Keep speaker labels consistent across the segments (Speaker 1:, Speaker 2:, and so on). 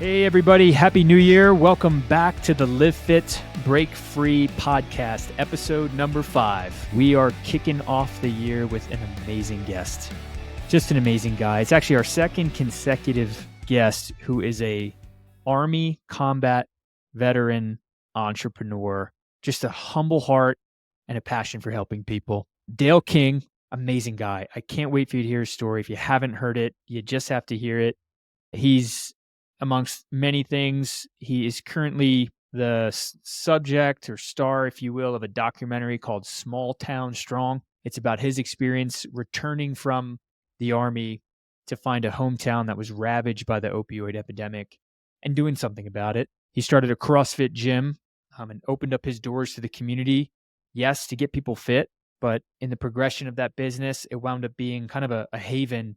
Speaker 1: Hey everybody, Happy New Year. Welcome back to the Live Fit, Break Free podcast, episode number 5. We are kicking off the year with an amazing guest. Just an amazing guy. It's actually our second consecutive guest who is a Army combat veteran entrepreneur. Just a humble heart and a passion for helping people. Dale King, amazing guy. I can't wait for you to hear his story. If you haven't heard it, you just have to hear it. He's, amongst many things, he is currently the subject or star, if you will, of a documentary called Small Town Strong. It's about his experience returning from the Army to find a hometown that was ravaged by the opioid epidemic and doing something about it. He started a CrossFit gym and opened up his doors to the community, yes, to get people fit, but in the progression of that business, it wound up being kind of a haven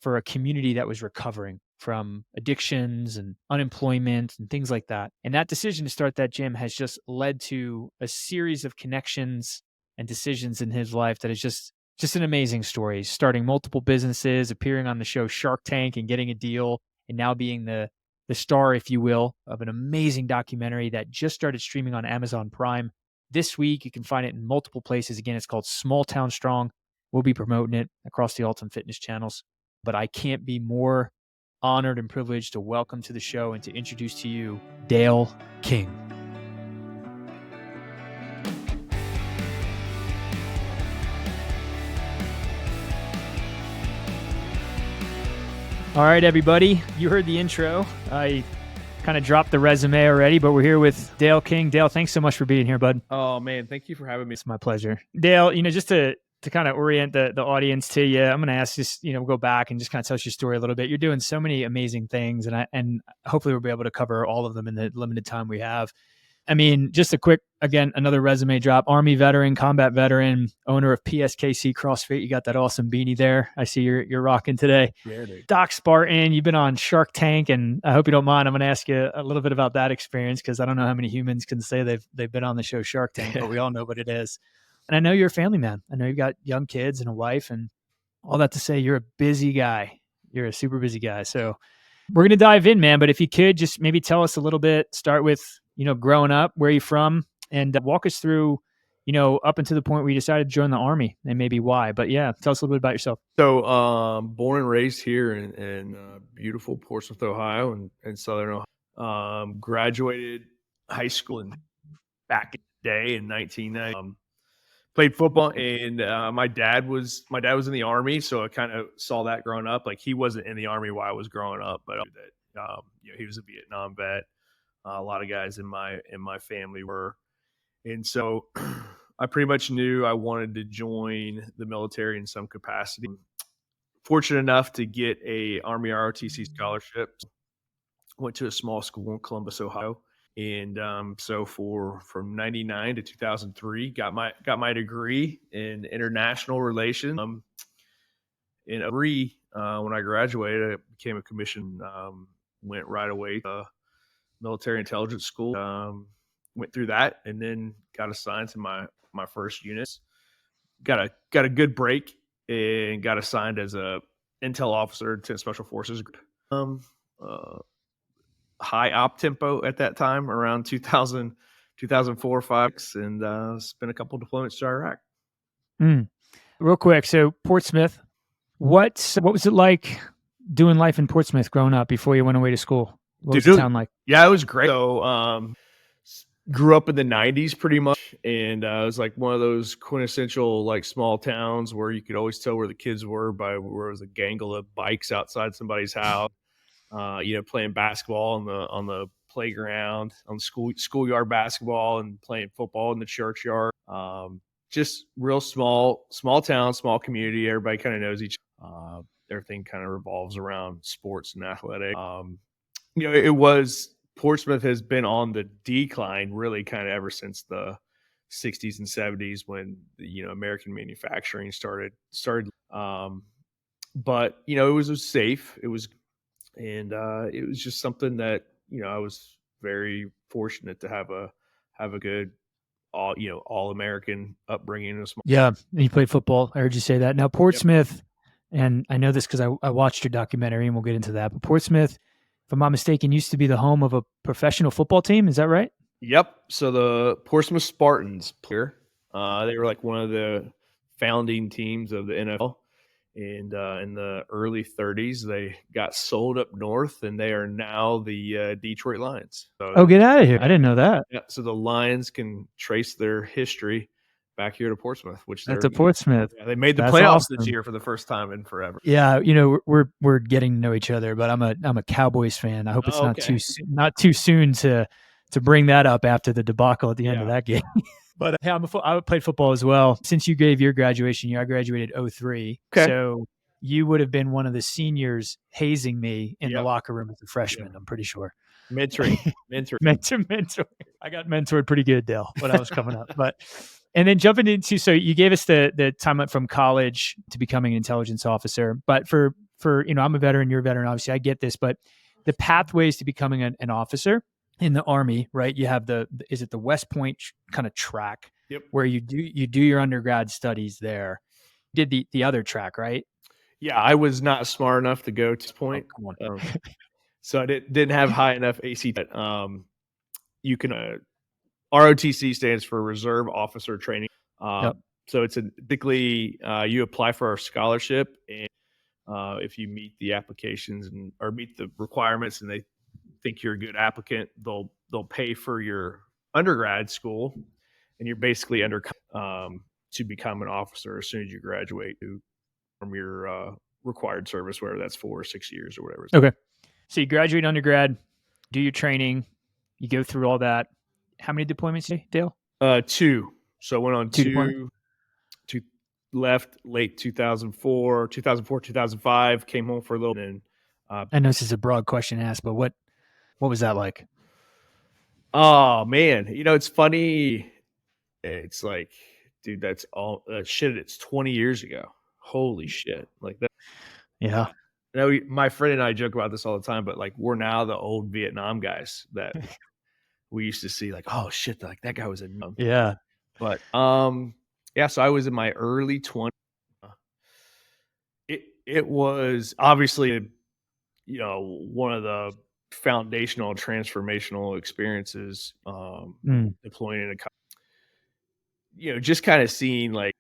Speaker 1: for a community that was recovering from addictions and unemployment and things like that. And that decision to start that gym has just led to a series of connections and decisions in his life that is just an amazing story. Starting multiple businesses, appearing on the show Shark Tank and getting a deal, and now being the star, if you will, of an amazing documentary that just started streaming on Amazon Prime this week. You can find it in multiple places. Again, it's called Small Town Strong. We'll be promoting it across the Ultimate Fitness channels. But I can't be more honored and privileged to welcome to the show and to introduce to you Dale King. All right, everybody, you heard the intro. I kind of dropped the resume already, but we're here with Dale King. Dale, thanks so much for being here, bud.
Speaker 2: Oh, man, thank you for having me.
Speaker 1: It's my pleasure. Dale, just to kind of orient the audience to you, I'm going to ask just, go back and just kind of tell us your story a little bit. You're doing so many amazing things, and hopefully we'll be able to cover all of them in the limited time we have. I mean, just a quick, again, another resume drop. Army veteran, combat veteran, owner of PSKC CrossFit. You got that awesome beanie there. I see you're rocking today.
Speaker 2: Yeah, dude.
Speaker 1: Doc Spartan, you've been on Shark Tank, and I hope you don't mind. I'm going to ask you a little bit about that experience because I don't know how many humans can say they've been on the show Shark Tank, but we all know what it is. And I know you're a family man. I know you've got young kids and a wife, and all that to say you're a busy guy. You're a super busy guy. So we're going to dive in, man. But if you could just maybe tell us a little bit, start with, growing up, where you're from, and walk us through, up until the point where you decided to join the Army and maybe why. But yeah, tell us a little bit about yourself.
Speaker 2: So, born and raised here in beautiful Portsmouth, Ohio, and Southern Ohio. Graduated high school and back in the day in 1990. Played football, and my dad was in the Army, so I kind of saw that growing up. Like, he wasn't in the Army while I was growing up, but he was a Vietnam vet. A lot of guys in my family were, and so I pretty much knew I wanted to join the military in some capacity. Fortunate enough to get a Army ROTC scholarship. Went to a small school in Columbus, Ohio. And so from 99 to 2003, got my degree in international relations. In 03, when I graduated, I became a commissioned. Went right away to military intelligence school. Went through that, and then got assigned to my first units. Got a good break, and got assigned as a intel officer to Special Forces. High op tempo at that time, around 2000, 2004, 5, and spent a couple deployments to Iraq.
Speaker 1: Real quick, so Portsmouth, what was it like doing life in Portsmouth growing up before you went away to school? What was the town like?
Speaker 2: Yeah, it was great. So grew up in the 90s pretty much, and it was like one of those quintessential like small towns where you could always tell where the kids were by where there was a gangle of bikes outside somebody's house. Playing basketball on the playground, on the schoolyard basketball, and playing football in the churchyard. Just real small town, small community. Everybody kind of knows each other. Everything kind of revolves around sports and athletics. Portsmouth has been on the decline really kind of ever since the 60s and 70s when American manufacturing started. But it was safe. It was. And it was just something that I was very fortunate to have a good all American upbringing.
Speaker 1: Yeah, and you played football. I heard you say that. Now Portsmouth, and I know this because I watched your documentary, and we'll get into that. But Portsmouth, if I'm not mistaken, used to be the home of a professional football team. Is that right?
Speaker 2: Yep. So the Portsmouth Spartans player, they were like one of the founding teams of the NFL. And in the early 30s, they got sold up north, and they are now the Detroit Lions. So,
Speaker 1: Oh, get out of here. I didn't know that.
Speaker 2: yeah, so the Lions can trace their history back here to Portsmouth, which
Speaker 1: That's a Portsmouth.
Speaker 2: they made the
Speaker 1: That's
Speaker 2: playoffs this
Speaker 1: awesome.
Speaker 2: year for the first time in forever.
Speaker 1: Yeah, we're getting to know each other, but I'm a Cowboys fan. I hope it's not too soon to bring that up after the debacle at the end of that game. But hey, I played football as well. Since you gave your graduation year, I graduated 03.
Speaker 2: Okay.
Speaker 1: So you would have been one of the seniors hazing me in the locker room as a freshman. I'm pretty sure.
Speaker 2: Mentoring.
Speaker 1: Mentor. I got mentored pretty good, Dale, when I was coming up. And then jumping into, so you gave us the time from college to becoming an intelligence officer. But for I'm a veteran, you're a veteran, obviously I get this, but the pathways to becoming an officer in the Army, right? You have is it the West Point kind of track where you do your undergrad studies there. You did the other track, right?
Speaker 2: Yeah, I was not smart enough to go to this point.
Speaker 1: Oh, come on.
Speaker 2: So I didn't have high enough ACT. You can ROTC stands for Reserve Officer Training. So it's typically you apply for our scholarship, and if you meet the applications or meet the requirements, and they think you're a good applicant, they'll pay for your undergrad school, and you're basically to become an officer as soon as you graduate from your required service, whether that's 4 or 6 years or whatever.
Speaker 1: Okay. So you graduate undergrad, do your training, you go through all that. How many deployments, Dale?
Speaker 2: 2. So I went on two left late 2004, 2005, came home for a little, and
Speaker 1: I know this is a broad question to ask, but what was that like?
Speaker 2: Oh man, it's funny. It's like, dude, that's all shit. It's 20 years ago. Holy shit. Like that.
Speaker 1: Yeah.
Speaker 2: My friend and I joke about this all the time, but like we're now the old Vietnam guys that we used to see, like, oh shit, like that guy was a numb.
Speaker 1: Yeah.
Speaker 2: But so I was in my early 20s. It was obviously, one of the foundational transformational experiences deploying in a, just kind of seeing, like,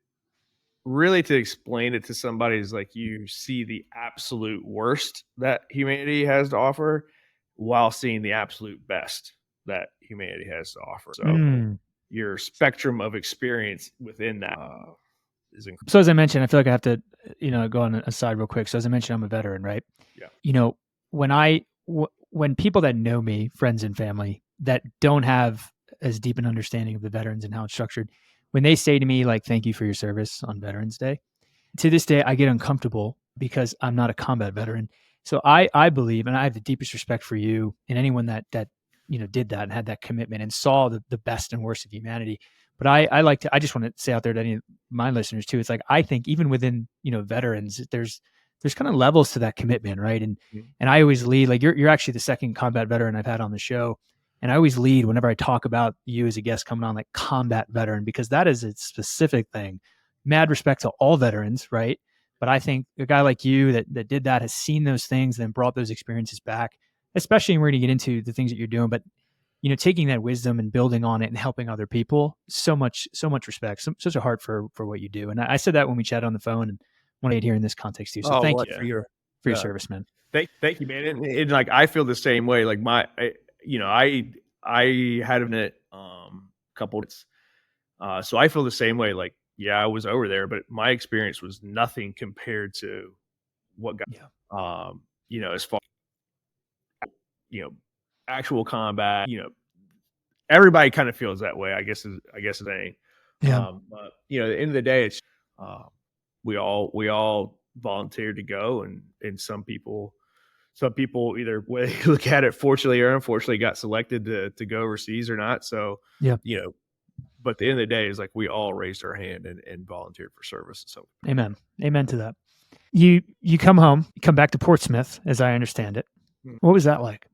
Speaker 2: really to explain it to somebody is like you see the absolute worst that humanity has to offer while seeing the absolute best that humanity has to offer. So your spectrum of experience within that is incredible.
Speaker 1: So as I mentioned, I feel like I have to, go on a side real quick. So as I mentioned, I'm a veteran, right?
Speaker 2: Yeah.
Speaker 1: When people that know me, friends and family that don't have as deep an understanding of the veterans and how it's structured, when they say to me, like, thank you for your service on Veterans Day, to this day, I get uncomfortable because I'm not a combat veteran. So I believe, and I have the deepest respect for you and anyone that did that and had that commitment and saw the best and worst of humanity. But I just want to say out there to any of my listeners too, it's like, I think even within, veterans, there's kind of levels to that commitment, right? And I always lead, like, you're actually the second combat veteran I've had on the show. And I always lead whenever I talk about you as a guest coming on, like, combat veteran, because that is a specific thing. Mad respect to all veterans, right? But I think a guy like you that did that has seen those things and then brought those experiences back, especially when we're going to get into the things that you're doing. But, taking that wisdom and building on it and helping other people, so much respect, such a heart for what you do. And I said that when we chatted on the phone, and want to hear in this context too. So thank you for your service, man.
Speaker 2: Thank you, man. And like, I feel the same way. Like I had a couple. So I feel the same way. Like, yeah, I was over there, but my experience was nothing compared to what got, as far, actual combat. Everybody kind of feels that way. I guess is saying.
Speaker 1: Yeah.
Speaker 2: But at the end of the day, it's we all volunteered to go, and some people either way you look at it, fortunately or unfortunately, got selected to go overseas or not. So
Speaker 1: yeah,
Speaker 2: but at the end of the day, is like we all raised our hand and volunteered for service. So
Speaker 1: amen to that. You come home, you come back to Portsmouth, as I understand it. What was that like?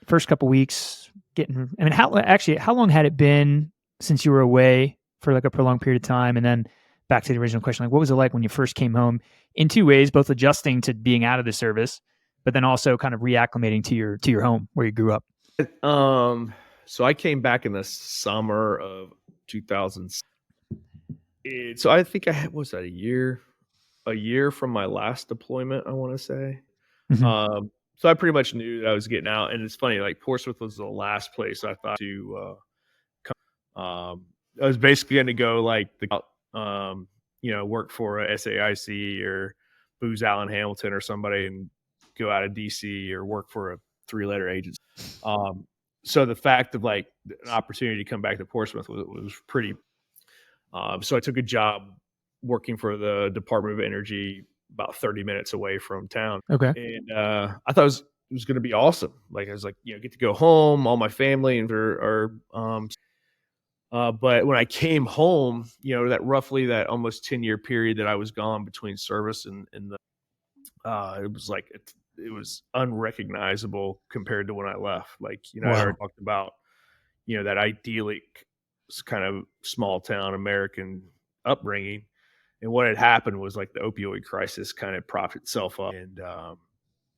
Speaker 1: First couple weeks how long had it been since you were away for like a prolonged period of time? And then back to the original question, like, what was it like when you first came home, in two ways, both adjusting to being out of the service, but then also kind of reacclimating to your home where you grew up?
Speaker 2: So I came back in the summer of 2000. So I think I had, what was that, a year from my last deployment, I want to say.
Speaker 1: Mhm.
Speaker 2: So I pretty much knew that I was getting out, and it's funny, like Portsmouth was the last place I thought to come. I was basically going to go like work for a SAIC or Booz Allen Hamilton or somebody, and go out of DC or work for a 3-letter agency. So the fact of like an opportunity to come back to Portsmouth was pretty. So I took a job working for the Department of Energy about 30 minutes away from town.
Speaker 1: Okay.
Speaker 2: And I thought it was going to be awesome. Like I was like, get to go home, all my family and but when I came home, that roughly that almost 10-year period that I was gone between service and the, it was like, it was unrecognizable compared to when I left. Like, I
Speaker 1: Wow.
Speaker 2: already talked about, that idyllic kind of small town American upbringing. And what had happened was like the opioid crisis kind of propped itself up and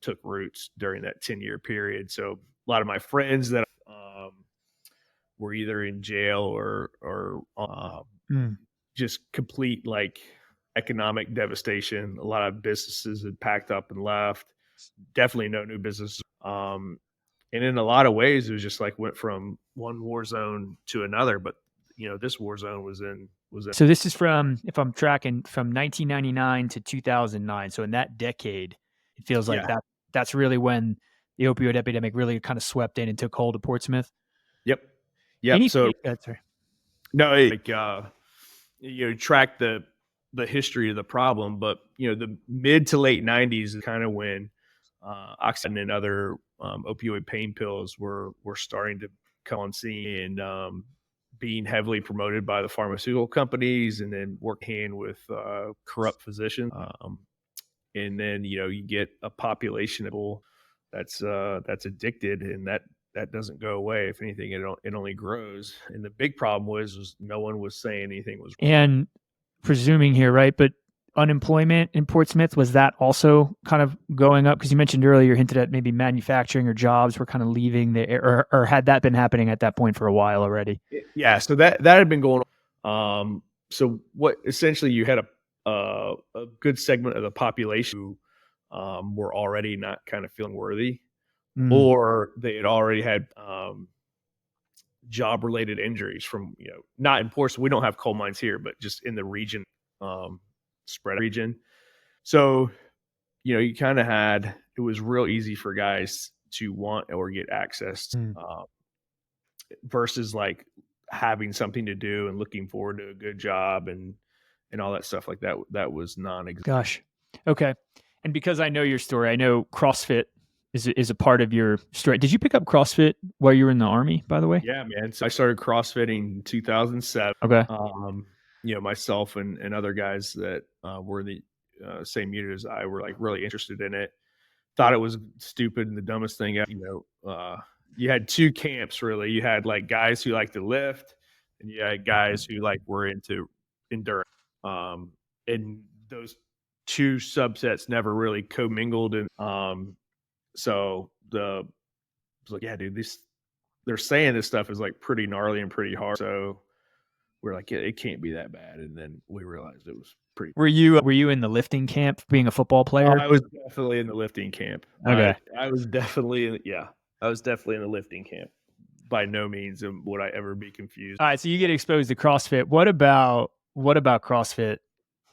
Speaker 2: took roots during that 10-year period. So a lot of my friends that were either in jail or
Speaker 1: Mm.
Speaker 2: just complete like economic devastation. A lot of businesses had packed up and left. Definitely no new business. And in a lot of ways, it was just like went from one war zone to another. But this war zone was in.
Speaker 1: So this is from, if I'm tracking, from 1999 to 2009. So in that decade, it feels like
Speaker 2: Yeah.
Speaker 1: that's really when the opioid epidemic really kind of swept in and took hold of Portsmouth.
Speaker 2: Yep. Yep.
Speaker 1: Anything
Speaker 2: So
Speaker 1: sorry.
Speaker 2: no, like track the history of the problem, but the mid to late 90s is kind of when oxycontin and other opioid pain pills were starting to come on scene and being heavily promoted by the pharmaceutical companies, and then work hand with corrupt physicians. And then you get a population of people that's addicted, and that doesn't go away. If anything, it only grows. And the big problem was no one was saying anything was.
Speaker 1: And presuming here, right? But unemployment in Portsmouth, was that also kind of going up? Because you mentioned earlier, hinted at maybe manufacturing or jobs were kind of leaving the, or had that been happening at that point for a while already?
Speaker 2: Yeah, so that had been going on. So what essentially you had a good segment of the population who were already not kind of feeling worthy,
Speaker 1: Mm.
Speaker 2: or they had already had job related injuries from not in Portsmouth. We don't have coal mines here, but just in the region, spread region. So you kind of had, it was real easy for guys to want or get access
Speaker 1: Mm.
Speaker 2: versus like having something to do and looking forward to a good job and all that stuff like that. That was non-existent.
Speaker 1: Gosh. Okay. And because I know your story, I know CrossFit is a part of your story. Did you pick up CrossFit while you were in the Army, by the way?
Speaker 2: Yeah, man. So I started CrossFitting in 2007.
Speaker 1: Okay.
Speaker 2: Myself and other guys that were in the same unit as I were like really interested in it. Thought it was stupid and the dumbest thing. You had two camps really. You had like guys who like to lift, and you had guys who like were into endurance. And those two subsets never really commingled. And so was like, yeah, dude, they're saying this stuff is like pretty gnarly and pretty hard. So we're like, yeah, it can't be that bad. And then we realized it was pretty.
Speaker 1: Were you in the lifting camp being a football player?
Speaker 2: I was definitely in the lifting camp.
Speaker 1: Okay.
Speaker 2: I was definitely I was definitely in the lifting camp. By no means would I ever be confused.
Speaker 1: All right, so you get exposed to CrossFit. What about CrossFit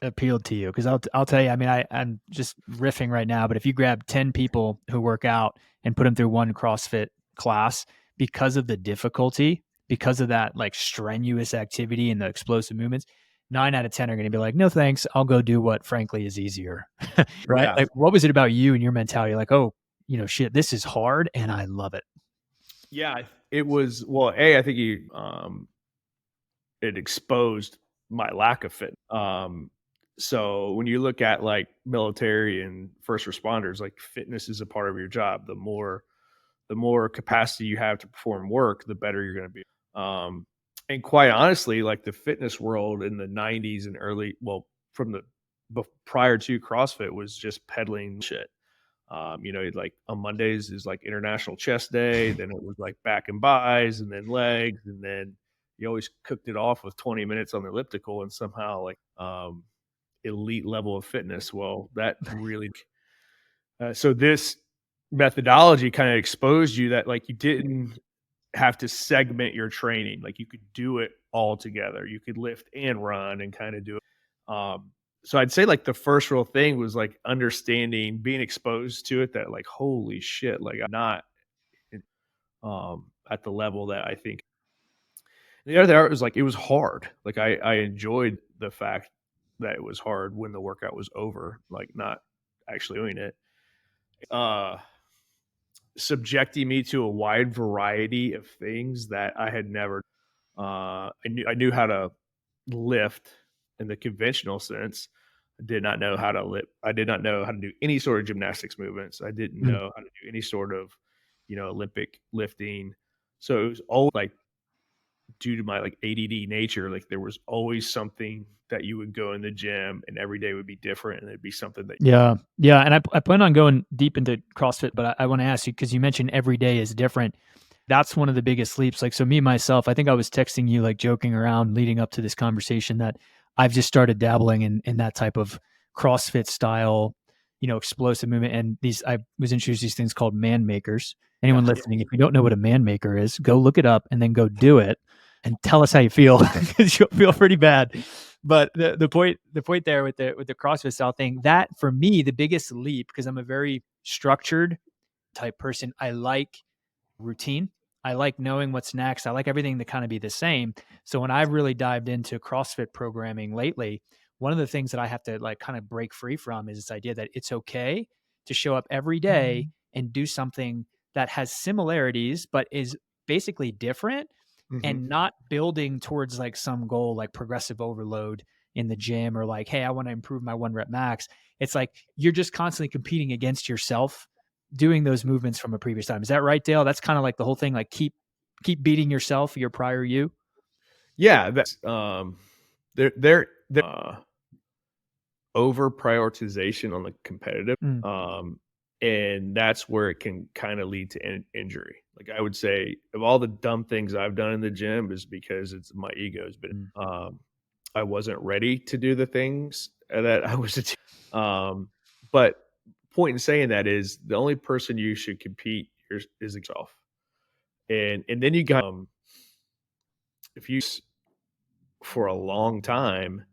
Speaker 1: appealed to you? Because I'll tell you, I mean, I'm just riffing right now, but if you grab 10 people who work out and put them through one CrossFit class, because of the difficulty, because of that like strenuous activity and the explosive movements, 9 out of 10 are going to be like, no thanks, I'll go do what frankly is easier. Right?
Speaker 2: Yeah.
Speaker 1: Like, what was it about you and your mentality? Like, oh, shit, this is hard and I love it.
Speaker 2: Yeah, it was. Well, I think it exposed my lack of fit. So when you look at like military and first responders, like fitness is a part of your job. The more capacity you have to perform work, the better you're going to be. And quite honestly, like the fitness world in the 90s and early, well, from the prior to CrossFit was just peddling shit. Like on Mondays is like International Chest Day. Then it was like back and buys, and then legs, and then you always cooked it off with 20 minutes on the elliptical, and somehow like elite level of fitness. Well, that really so this methodology kind of exposed you that like you didn't have to segment your training. Like you could do it all together. You could lift and run and kind of do it. So I'd say like the first real thing was like understanding, being exposed to it, that like, holy shit, like I'm not at the level that I think. The other part was like, it was hard. Like I enjoyed the fact that it was hard when the workout was over, like not actually doing it. Uh, Subjecting me to a wide variety of things that I had never. I knew how to lift in the conventional sense. I did not know how to lift. I did not know how to do any sort of gymnastics movements. I didn't
Speaker 1: Mm.
Speaker 2: know how to do any sort of, Olympic lifting. So it was all like, due to my like ADD nature, like there was always something that you would go in the gym and every day would be different, and it'd be something that.
Speaker 1: Yeah. Yeah. And I plan on going deep into CrossFit, but I want to ask you, because you mentioned every day is different. That's one of the biggest leaps. Like, so me, myself, I think I was texting you, like joking around leading up to this conversation, that I've just started dabbling in that type of CrossFit style, explosive movement. And I was introduced to these things called man makers. Anyone
Speaker 2: Yeah.
Speaker 1: listening, if you don't know what a man maker is, go look it up and then go do it and tell us how you feel, because you'll feel pretty bad. But the point there with the CrossFit style thing, that for me, the biggest leap, because I'm a very structured type person. I like routine. I like knowing what's next. I like everything to kind of be the same. So when I've really dived into CrossFit programming lately, one of the things that I have to like kind of break free from is this idea that it's okay to show up every day and do something that has similarities but is basically different,
Speaker 2: Mhm.
Speaker 1: and not building towards like some goal like progressive overload in the gym, or like, hey, I want to improve my 1 rep max. It's like you're just constantly competing against yourself doing those movements from a previous time. Is that right, Dale? That's kind of like the whole thing, like keep beating yourself, your prior you.
Speaker 2: Yeah, that's they're over prioritization on the competitive,
Speaker 1: Mm,
Speaker 2: and that's where it can kind of lead to injury. Like I would say, of all the dumb things I've done in the gym, is because it's my ego's been.
Speaker 1: mm.
Speaker 2: I wasn't ready to do the things that I was. But point in saying that is the only person you should compete is yourself, and then you got if you for a long time,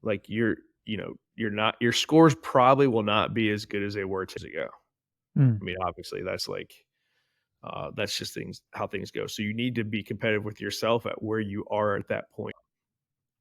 Speaker 2: like you're not, your scores probably will not be as good as they were 2 years ago.
Speaker 1: Mm.
Speaker 2: I mean, obviously that's just how things go. So you need to be competitive with yourself at where you are at that point.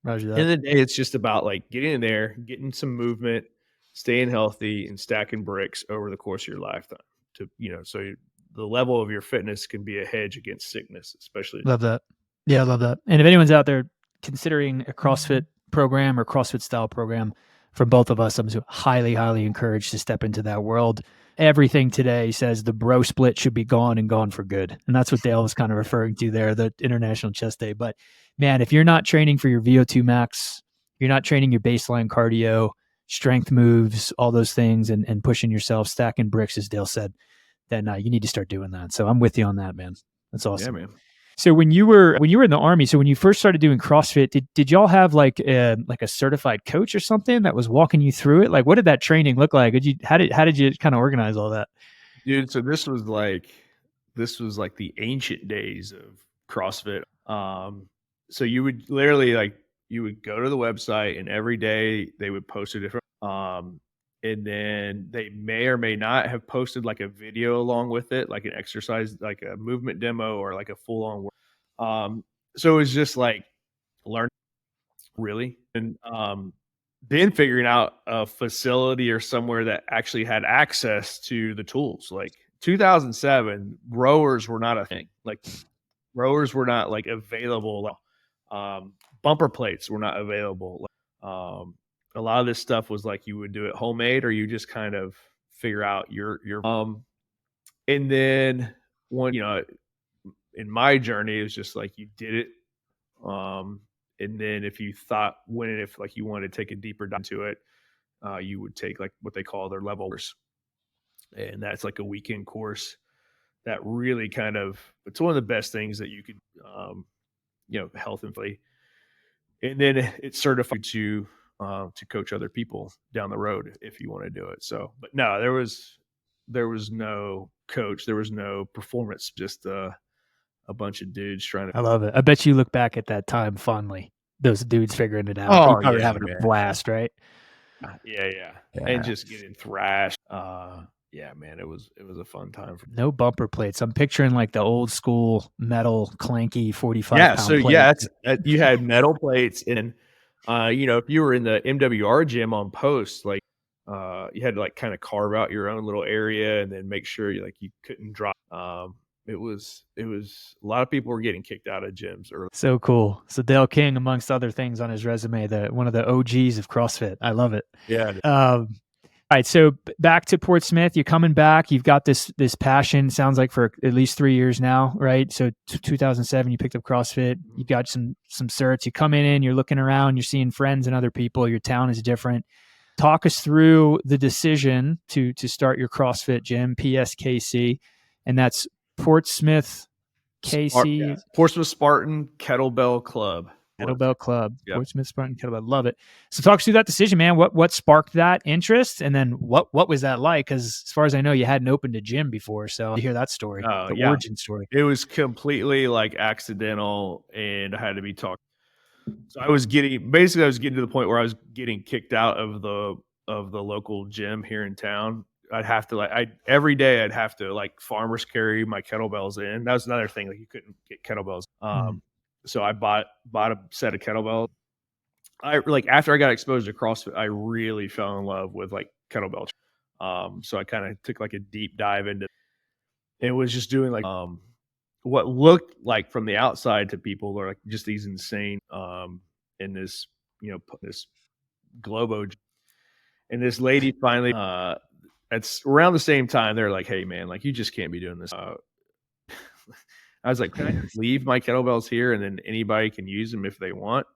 Speaker 1: Roger that.
Speaker 2: End of the day, it's just about like getting in there, getting some movement, staying healthy, and stacking bricks over the course of your lifetime. The level of your fitness can be a hedge against sickness, especially.
Speaker 1: Love that. Yeah, I love that. And if anyone's out there considering a CrossFit program or CrossFit style program, from both of us, I'm highly, highly encouraged to step into that world. Everything today says the bro split should be gone and gone for good. And that's what Dale was kind of referring to there, the International Chest Day. But man, if you're not training for your VO2 max, you're not training your baseline cardio, strength moves, all those things, and pushing yourself, stacking bricks, as Dale said, then you need to start doing that. So I'm with you on that, man. That's
Speaker 2: Yeah,
Speaker 1: awesome.
Speaker 2: man.
Speaker 1: So when you were in the Army, so when you first started doing CrossFit, did y'all have like a certified coach or something that was walking you through it? Like, what did that training look like? How did you kind of organize all that?
Speaker 2: Dude, so this was like the ancient days of CrossFit. So you would literally like you would go to the website, and every day they would post a different and then they may or may not have posted like a video along with it, like an exercise, like a movement demo, or like a full on work. So it was just like learn really, and then figuring out a facility or somewhere that actually had access to the tools. Like 2007, rowers were not a thing. Like rowers were not like available. Bumper plates were not available. A lot of this stuff was like you would do it homemade, or you just kind of figure out your. And then one, in my journey, it was just like you did it. Um, and then if like you wanted to take a deeper dive into it, you would take like what they call their levels. and that's like a weekend course that really it's one of the best things that you could, health and play. And then it's certified to coach other people down the road if you want to do it. So, but no, there was no coach, there was no performance, just a bunch of dudes trying to.
Speaker 1: I love it. I bet you look back at that time fondly. Those dudes figuring it out. You
Speaker 2: Oh
Speaker 1: probably
Speaker 2: yeah,
Speaker 1: having a
Speaker 2: man.
Speaker 1: blast, right?
Speaker 2: Yeah. And
Speaker 1: Yeah.
Speaker 2: just getting thrashed. Yeah, man, it was a fun time for.
Speaker 1: No bumper plates. I'm picturing like the old school metal clanky 45
Speaker 2: Yeah,
Speaker 1: pound
Speaker 2: so
Speaker 1: plate.
Speaker 2: yeah, you had metal plates, and if you were in the MWR gym on post, like you had to like kind of carve out your own little area and then make sure you couldn't drop. It was a lot of people were getting kicked out of gyms early.
Speaker 1: So cool. So Dale King, amongst other things on his resume, one of the OGs of CrossFit. I love it.
Speaker 2: Yeah.
Speaker 1: All right, so back to Portsmouth. You're coming back. You've got this passion. Sounds like for at least 3 years now, right? So 2007, you picked up CrossFit. You got some certs. You come in, you're looking around, you're seeing friends and other people. Your town is different. Talk us through the decision to start your CrossFit gym, PSKC, and that's Portsmouth KC.
Speaker 2: Portsmouth Spartan Kettlebell Club.
Speaker 1: Kettlebell Club,
Speaker 2: Yep.
Speaker 1: Portsmouth Spartan Kettlebell. Love it. So talk us through that decision, man. What sparked that interest, and then what was that like? Because as far as I know, you hadn't opened a gym before, so to hear that story, the origin story.
Speaker 2: It was completely like accidental, and I had to be talked. So I was getting to the point where I was getting kicked out of the local gym here in town. I'd have to every day I'd have to farmers carry my kettlebells in. That was another thing, you couldn't get kettlebells. So I bought a set of kettlebells. After I got exposed to CrossFit, I really fell in love with kettlebell. So I kind of took a deep dive into. It was just doing what looked like from the outside to people are just these insane in this this Globo. And this lady finally it's around the same time they're like, hey man, you just can't be doing this. I was like, can I just leave my kettlebells here and then anybody can use them if they want?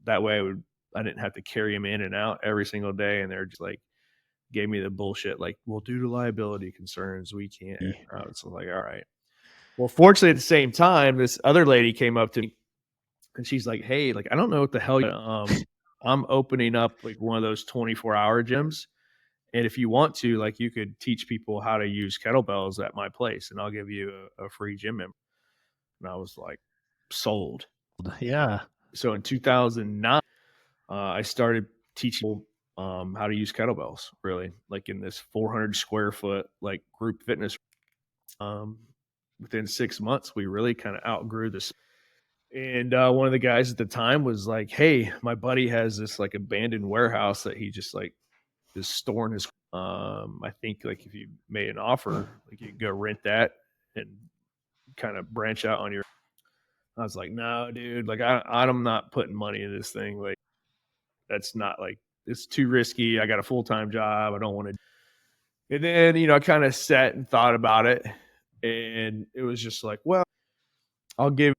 Speaker 2: That way I didn't have to carry them in and out every single day. And they're just gave me the bullshit well, due to liability concerns, we can't. So all right. Well, fortunately, at the same time, this other lady came up to me and she's like, hey, I don't know what the hell I'm opening up one of those 24-hour gyms. And if you want to, you could teach people how to use kettlebells at my place and I'll give you a free gym member. And I was sold.
Speaker 1: Yeah.
Speaker 2: So in 2009, I started teaching how to use kettlebells, really, in this 400 square foot group fitness. Within 6 months, we really kind of outgrew this. And one of the guys at the time was like, hey, my buddy has this abandoned warehouse that he just is storing his. I think if you made an offer, you could go rent that and kind of branch out on your. I was like, no, dude, I'm not putting money in this thing. That's not it's too risky. I got a full-time job. I don't want to. And then, I kind of sat and thought about it. And it was just well, I'll give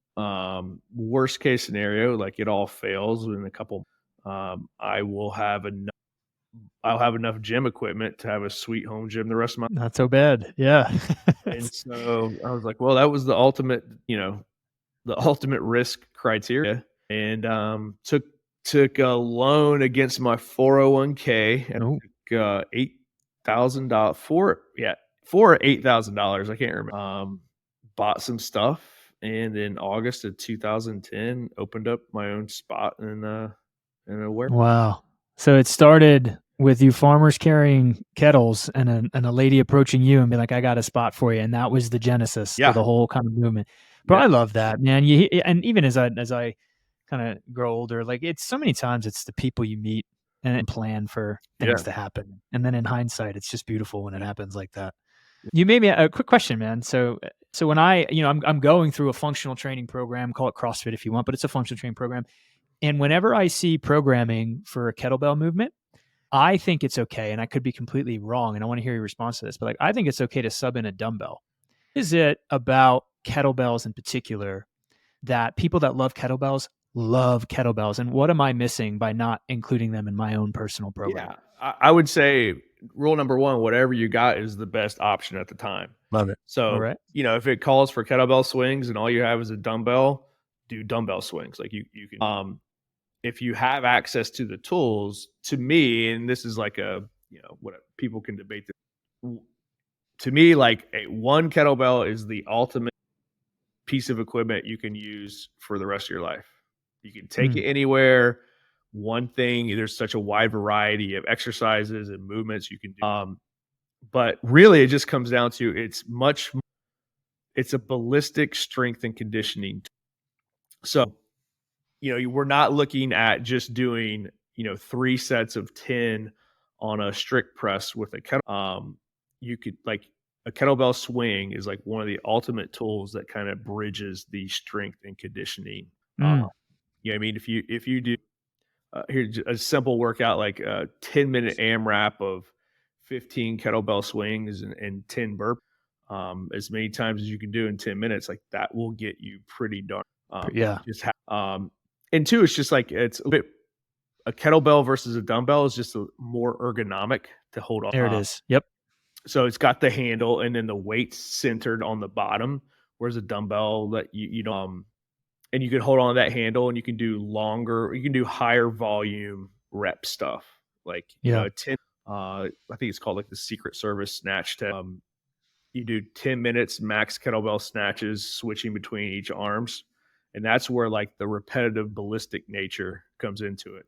Speaker 2: worst case scenario, it all fails in a couple. I'll have enough gym equipment to have a sweet home gym the rest of my.
Speaker 1: Not so bad. Yeah.
Speaker 2: And so I was like, well, that was the ultimate risk criteria. And took a loan against my 401k and took $8,000 for $8,000. I can't remember. Bought some stuff, and in August of 2010, opened up my own spot in a warehouse.
Speaker 1: Wow. So it started with you farmers carrying kettles and a lady approaching you and be like, I got a spot for you. And that was the genesis for the whole kind of movement. But I love that, man. And even as I kind of grow older, it's so many times it's the people you meet and plan for things to happen. And then in hindsight, it's just beautiful when it happens like that. You made me a quick question, man. So when I'm going through a functional training program, call it CrossFit if you want, but it's a functional training program. And whenever I see programming for a kettlebell movement, I think it's okay. And I could be completely wrong. And I want to hear your response to this, but I think it's okay to sub in a dumbbell. Is it about kettlebells in particular that people that love kettlebells? And what am I missing by not including them in my own personal program?
Speaker 2: Yeah, I would say rule number one, whatever you got is the best option at the time.
Speaker 3: Love it.
Speaker 2: So,
Speaker 1: All right.
Speaker 2: if it calls for kettlebell swings and all you have is a dumbbell, do dumbbell swings. Like you can, if you have access to the tools, to me, and this is like what people can debate this. To me, like one kettlebell is the ultimate piece of equipment you can use for the rest of your life. You can take it anywhere. One thing, there's such a wide variety of exercises and movements you can do. But really, it just comes down to it's a ballistic strength and conditioning. So, we're not looking at just doing, 3 sets of 10 on a strict press with a kettle. You could like a kettlebell swing is like one of the ultimate tools that kind of bridges the strength and conditioning. I mean, if you do here's a simple workout like a 10-minute AMRAP of 15 kettlebell swings and 10 burp, as many times as you can do in 10 minutes, like that will get you pretty darn. And two, it's just like it's a kettlebell versus a dumbbell is just more ergonomic to hold on.
Speaker 1: There it is. Yep.
Speaker 2: So it's got the handle and then the weight centered on the bottom, whereas a dumbbell that and you can hold on to that handle and you can do higher volume rep stuff. Like, 10, I think it's called like the Secret Service snatch test. You do 10 minutes max kettlebell snatches, switching between each arms. And that's where like the repetitive ballistic nature comes into it.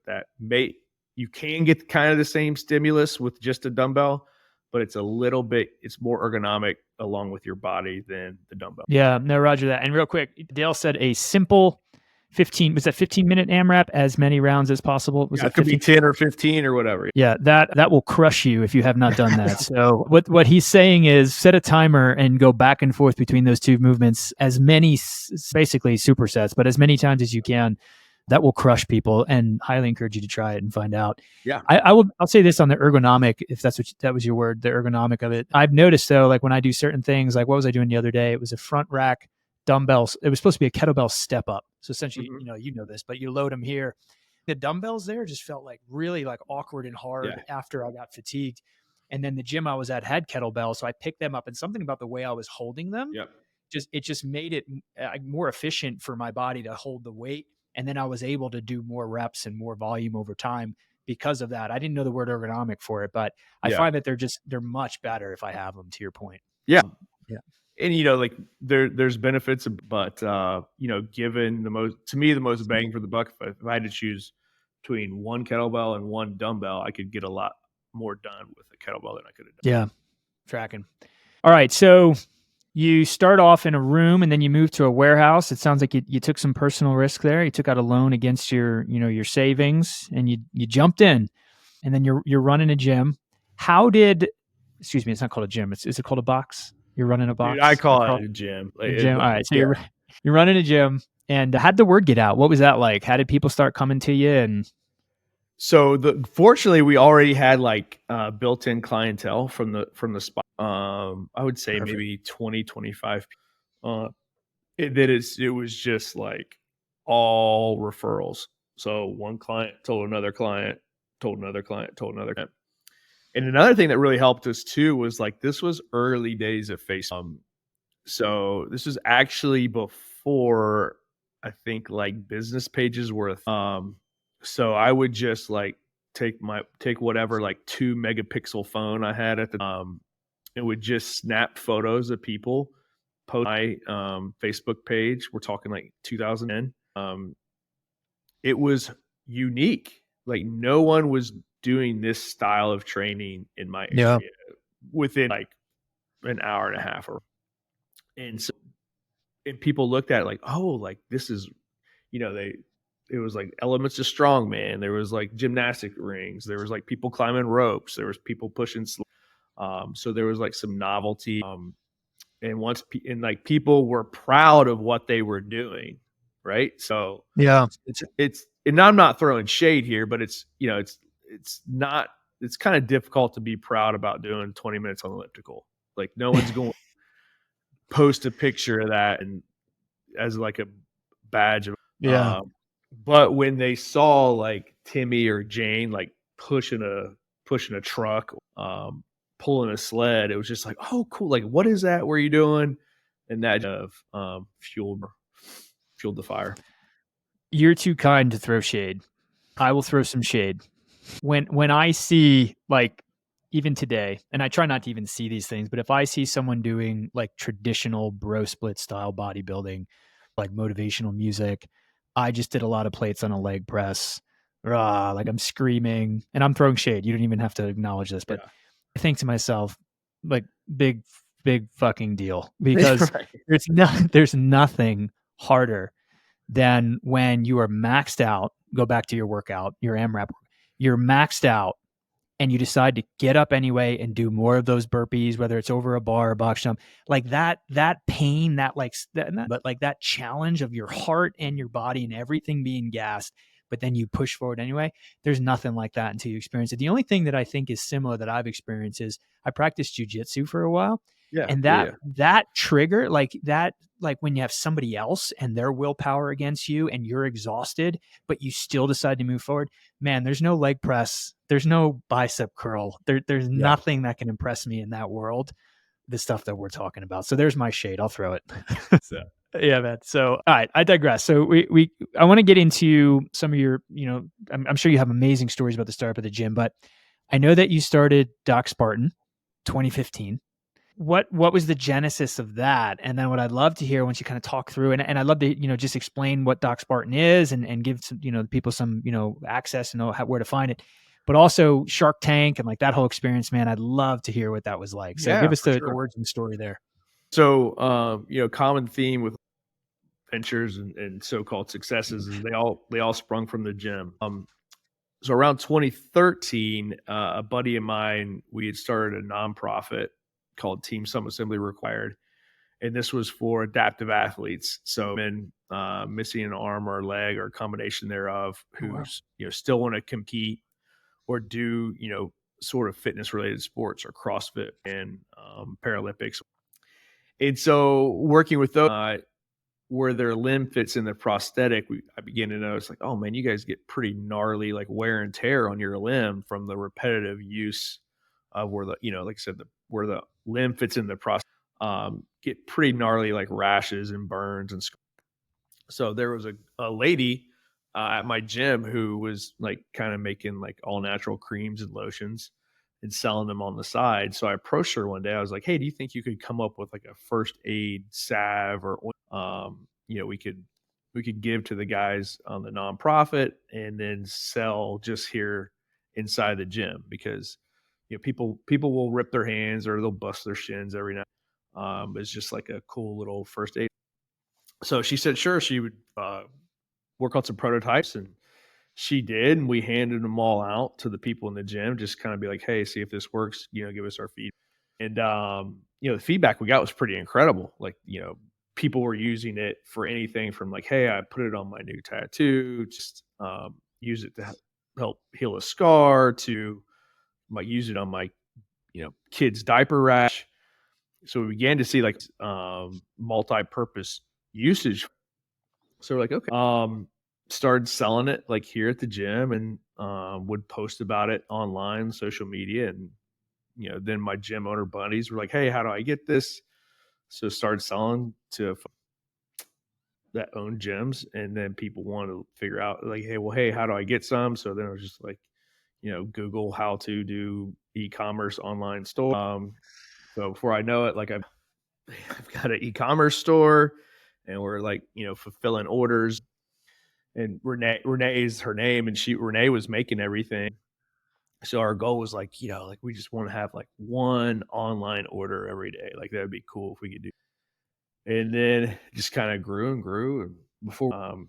Speaker 2: You can get kind of the same stimulus with just a dumbbell, but it's more ergonomic along with your body than the dumbbell.
Speaker 1: Yeah, no, roger that. And real quick, Dale said a simple 15-minute AMRAP, as many rounds as possible.
Speaker 2: It could be 10 or 15 or whatever.
Speaker 1: Yeah, that will crush you if you have not done that. So what he's saying is set a timer and go back and forth between those two movements as many, basically supersets, but as many times as you can. That will crush people, and highly encourage you to try it and find out.
Speaker 2: Yeah,
Speaker 1: I'll say this on the ergonomic, if that was your word, the ergonomic of it. I've noticed though, like when I do certain things, like what was I doing the other day? It was a front rack dumbbells. It was supposed to be a kettlebell step up. So essentially, you know this, but you load them here. The dumbbells there just felt like really like awkward and hard after I got fatigued. And then the gym I was at had kettlebells, so I picked them up, and something about the way I was holding them, it just made it more efficient for my body to hold the weight. And then I was able to do more reps and more volume over time because of that. I didn't know the word ergonomic for it, but I find that they're much better if I have them, to your point.
Speaker 2: Yeah. And, like there's benefits, but, given the most bang for the buck, if I had to choose between one kettlebell and one dumbbell, I could get a lot more done with a kettlebell than I could have done.
Speaker 1: Yeah. Tracking. All right. So you start off in a room and then you move to a warehouse. It sounds like you took some personal risk there. You took out a loan against your savings, and you jumped in, and then you're running a gym. Excuse me, it's not called a gym. Is it called a box? You're running a box?
Speaker 2: Dude, I call it a gym.
Speaker 1: All right. So you're running a gym, and how'd the word get out? What was that like? How did people start coming to you? And
Speaker 2: so fortunately we already had like built-in clientele from the spot. I would say maybe 20, 25. It was just like all referrals. So one client told another client, told another client, told another client. And another thing that really helped us too was like this was early days of Facebook. So this was actually before I think like business pages were. So I would just like take whatever like 2 megapixel phone I had at the it would just snap photos of people, post my Facebook page. We're talking like 2010. It was unique. Like no one was doing this style of training in my area within like an hour and a half. And people looked at it like, oh, like this is, it was like elements of strongman. There was like gymnastic rings. There was like people climbing ropes. There was people pushing. So there was like some novelty. And like people were proud of what they were doing. Right. So and I'm not throwing shade here, but it's kind of difficult to be proud about doing 20 minutes on elliptical. Like no one's going to post a picture of that and as like a badge of, but when they saw like Timmy or Jane like pushing a pushing a truck, pulling a sled. It was just like, oh, cool. Like, what is that? What are you doing? And that fueled the fire.
Speaker 1: You're too kind to throw shade. I will throw some shade. When I see, like, even today, and I try not to even see these things, but if I see someone doing like traditional bro split style bodybuilding, like motivational music, I just did a lot of plates on a leg press. Rah, like I'm screaming and I'm throwing shade. You don't even have to acknowledge this, but
Speaker 2: Yeah.
Speaker 1: I think to myself, like, big fucking deal, because
Speaker 2: Right.
Speaker 1: there's nothing harder than when you are maxed out. Go back to your workout, your AMRAP. You're maxed out and you decide to get up anyway and do more of those burpees, whether it's over a bar or box jump, like that pain, that like, but like that challenge of your heart and your body and everything being gassed, but then you push forward anyway. There's nothing like that until you experience it. The only thing that I think is similar that I've experienced is I practiced jujitsu for a while,
Speaker 2: Yeah.
Speaker 1: and
Speaker 2: Yeah.
Speaker 1: that trigger, like that, like when you have somebody else and their willpower against you and you're exhausted, but you still decide to move forward. Man, there's no leg press, there's no bicep curl. There's
Speaker 2: Yeah.
Speaker 1: nothing that can impress me in that world, the stuff that we're talking about. So there's my shade. I'll throw it. So yeah, man. So all right, I digress. So I want to get into some of your, I'm sure you have amazing stories about the startup of the gym, but I know that you started Doc Spartan 2015. What was the genesis of that? And then what I'd love to hear once you kind of talk through, and I'd love to, just explain what Doc Spartan is, and give some, people some, access and know where to find it, but also Shark Tank and like that whole experience, man. I'd love to hear what that was like. So
Speaker 2: Yeah,
Speaker 1: give us
Speaker 2: for
Speaker 1: the
Speaker 2: sure.
Speaker 1: origin story there.
Speaker 2: So, common theme with ventures and so-called successes is they all sprung from the gym. So around 2013, a buddy of mine, we had started a nonprofit called Team Some Assembly Required, and this was for adaptive athletes. So men missing an arm or a leg or a combination thereof,
Speaker 1: Oh, wow.
Speaker 2: who's still want to compete or do sort of fitness related sports or CrossFit and Paralympics. And so working with those, where their limb fits in the prosthetic, I began to notice like, oh man, you guys get pretty gnarly like wear and tear on your limb from the repetitive use of where the, like I said, where the limb fits in the prosthetic, get pretty gnarly like rashes and burns and so there was a lady at my gym who was like kind of making like all natural creams and lotions and selling them on the side. So I approached her one day. I was like, "Hey, do you think you could come up with like a first aid salve or we could give to the guys on the nonprofit and then sell just here inside the gym because people will rip their hands or they'll bust their shins every now. It's just like a cool little first aid." So she said, sure, she would work on some prototypes, and she did. And we handed them all out to the people in the gym, just kind of be like, hey, see if this works, give us our feedback. And, the feedback we got was pretty incredible. Like, people were using it for anything from like, hey, I put it on my new tattoo, just use it to help heal a scar to might use it on my, kid's diaper rash. So we began to see like multi-purpose usage. So we're like, okay. Started selling it like here at the gym and would post about it online, social media, and then my gym owner buddies were like, "Hey, how do I get this?" So started selling to that own gyms, and then people wanted to figure out like, "Hey, how do I get some?" So then it was just like, Google how to do e-commerce online store. So before I know it, like I've got an e-commerce store, and we're like, fulfilling orders. And Renee is her name, and Renee was making everything. So our goal was like, like we just want to have like one online order every day. Like that would be cool if we could do. And then just kind of grew and grew. And before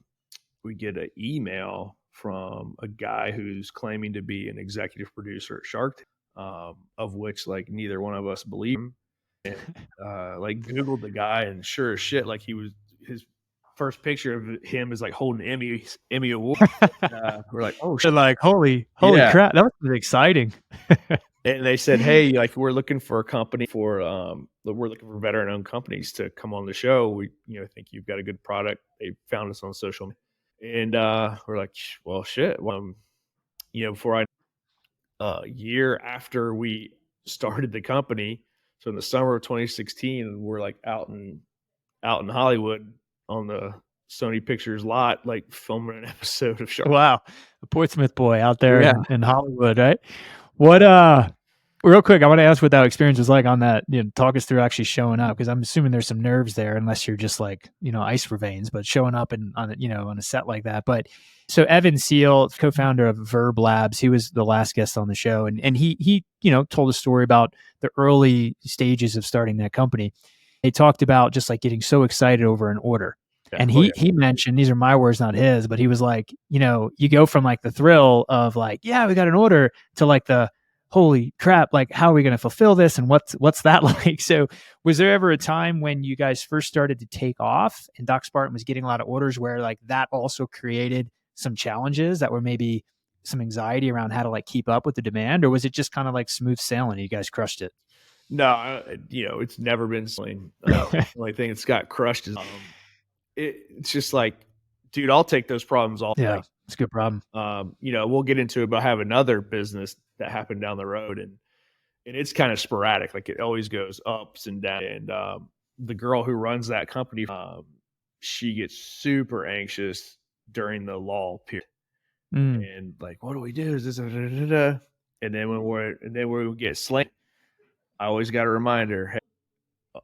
Speaker 2: we get an email from a guy who's claiming to be an executive producer at Shark Tank, of which like neither one of us believe him. And like Googled the guy, and sure as shit, like his first picture of him is like holding Emmy award. We're like, oh
Speaker 1: They're
Speaker 2: shit.
Speaker 1: like, holy
Speaker 2: Yeah.
Speaker 1: crap, that was exciting.
Speaker 2: And they said, hey, like we're looking for a company we're looking for veteran owned companies to come on the show. We think you've got a good product. They found us on social media. And we're like, well shit. Before I a year after we started the company. So in the summer of 2016, we're like out in Hollywood on the Sony Pictures lot, like filming an episode of Shark.
Speaker 1: Wow. A Portsmouth boy out there
Speaker 2: Yeah.
Speaker 1: in Hollywood, right? What, real quick, I want to ask what that experience was like on that. Talk us through actually showing up, because I'm assuming there's some nerves there, unless you're just like ice for veins. But showing up and on a set like that. But so Evan Seal, co-founder of Verb Labs, he was the last guest on the show, and he told a story about the early stages of starting that company. They talked about just like getting so excited over an order. And
Speaker 2: Oh, yeah.
Speaker 1: he mentioned, these are my words, not his, but he was like, you go from like the thrill of like, yeah, we got an order, to like the holy crap, like how are we going to fulfill this, and what's that like? So was there ever a time when you guys first started to take off and Doc Spartan was getting a lot of orders where like that also created some challenges that were maybe some anxiety around how to like keep up with the demand, or was it just kind of like smooth sailing and you guys crushed it?
Speaker 2: No, it's never been slain. The only thing that's got crushed is it's just like, dude, I'll take those problems all.
Speaker 1: Yeah,
Speaker 2: Like,
Speaker 1: it's a good problem.
Speaker 2: we'll get into it, but I have another business that happened down the road, and it's kind of sporadic. Like it always goes ups and down. And the girl who runs that company, she gets super anxious during the lull period,
Speaker 1: Mm,
Speaker 2: and like, what do we do? Is this? Da, da, da, da. And then we get slammed. I always got a reminder.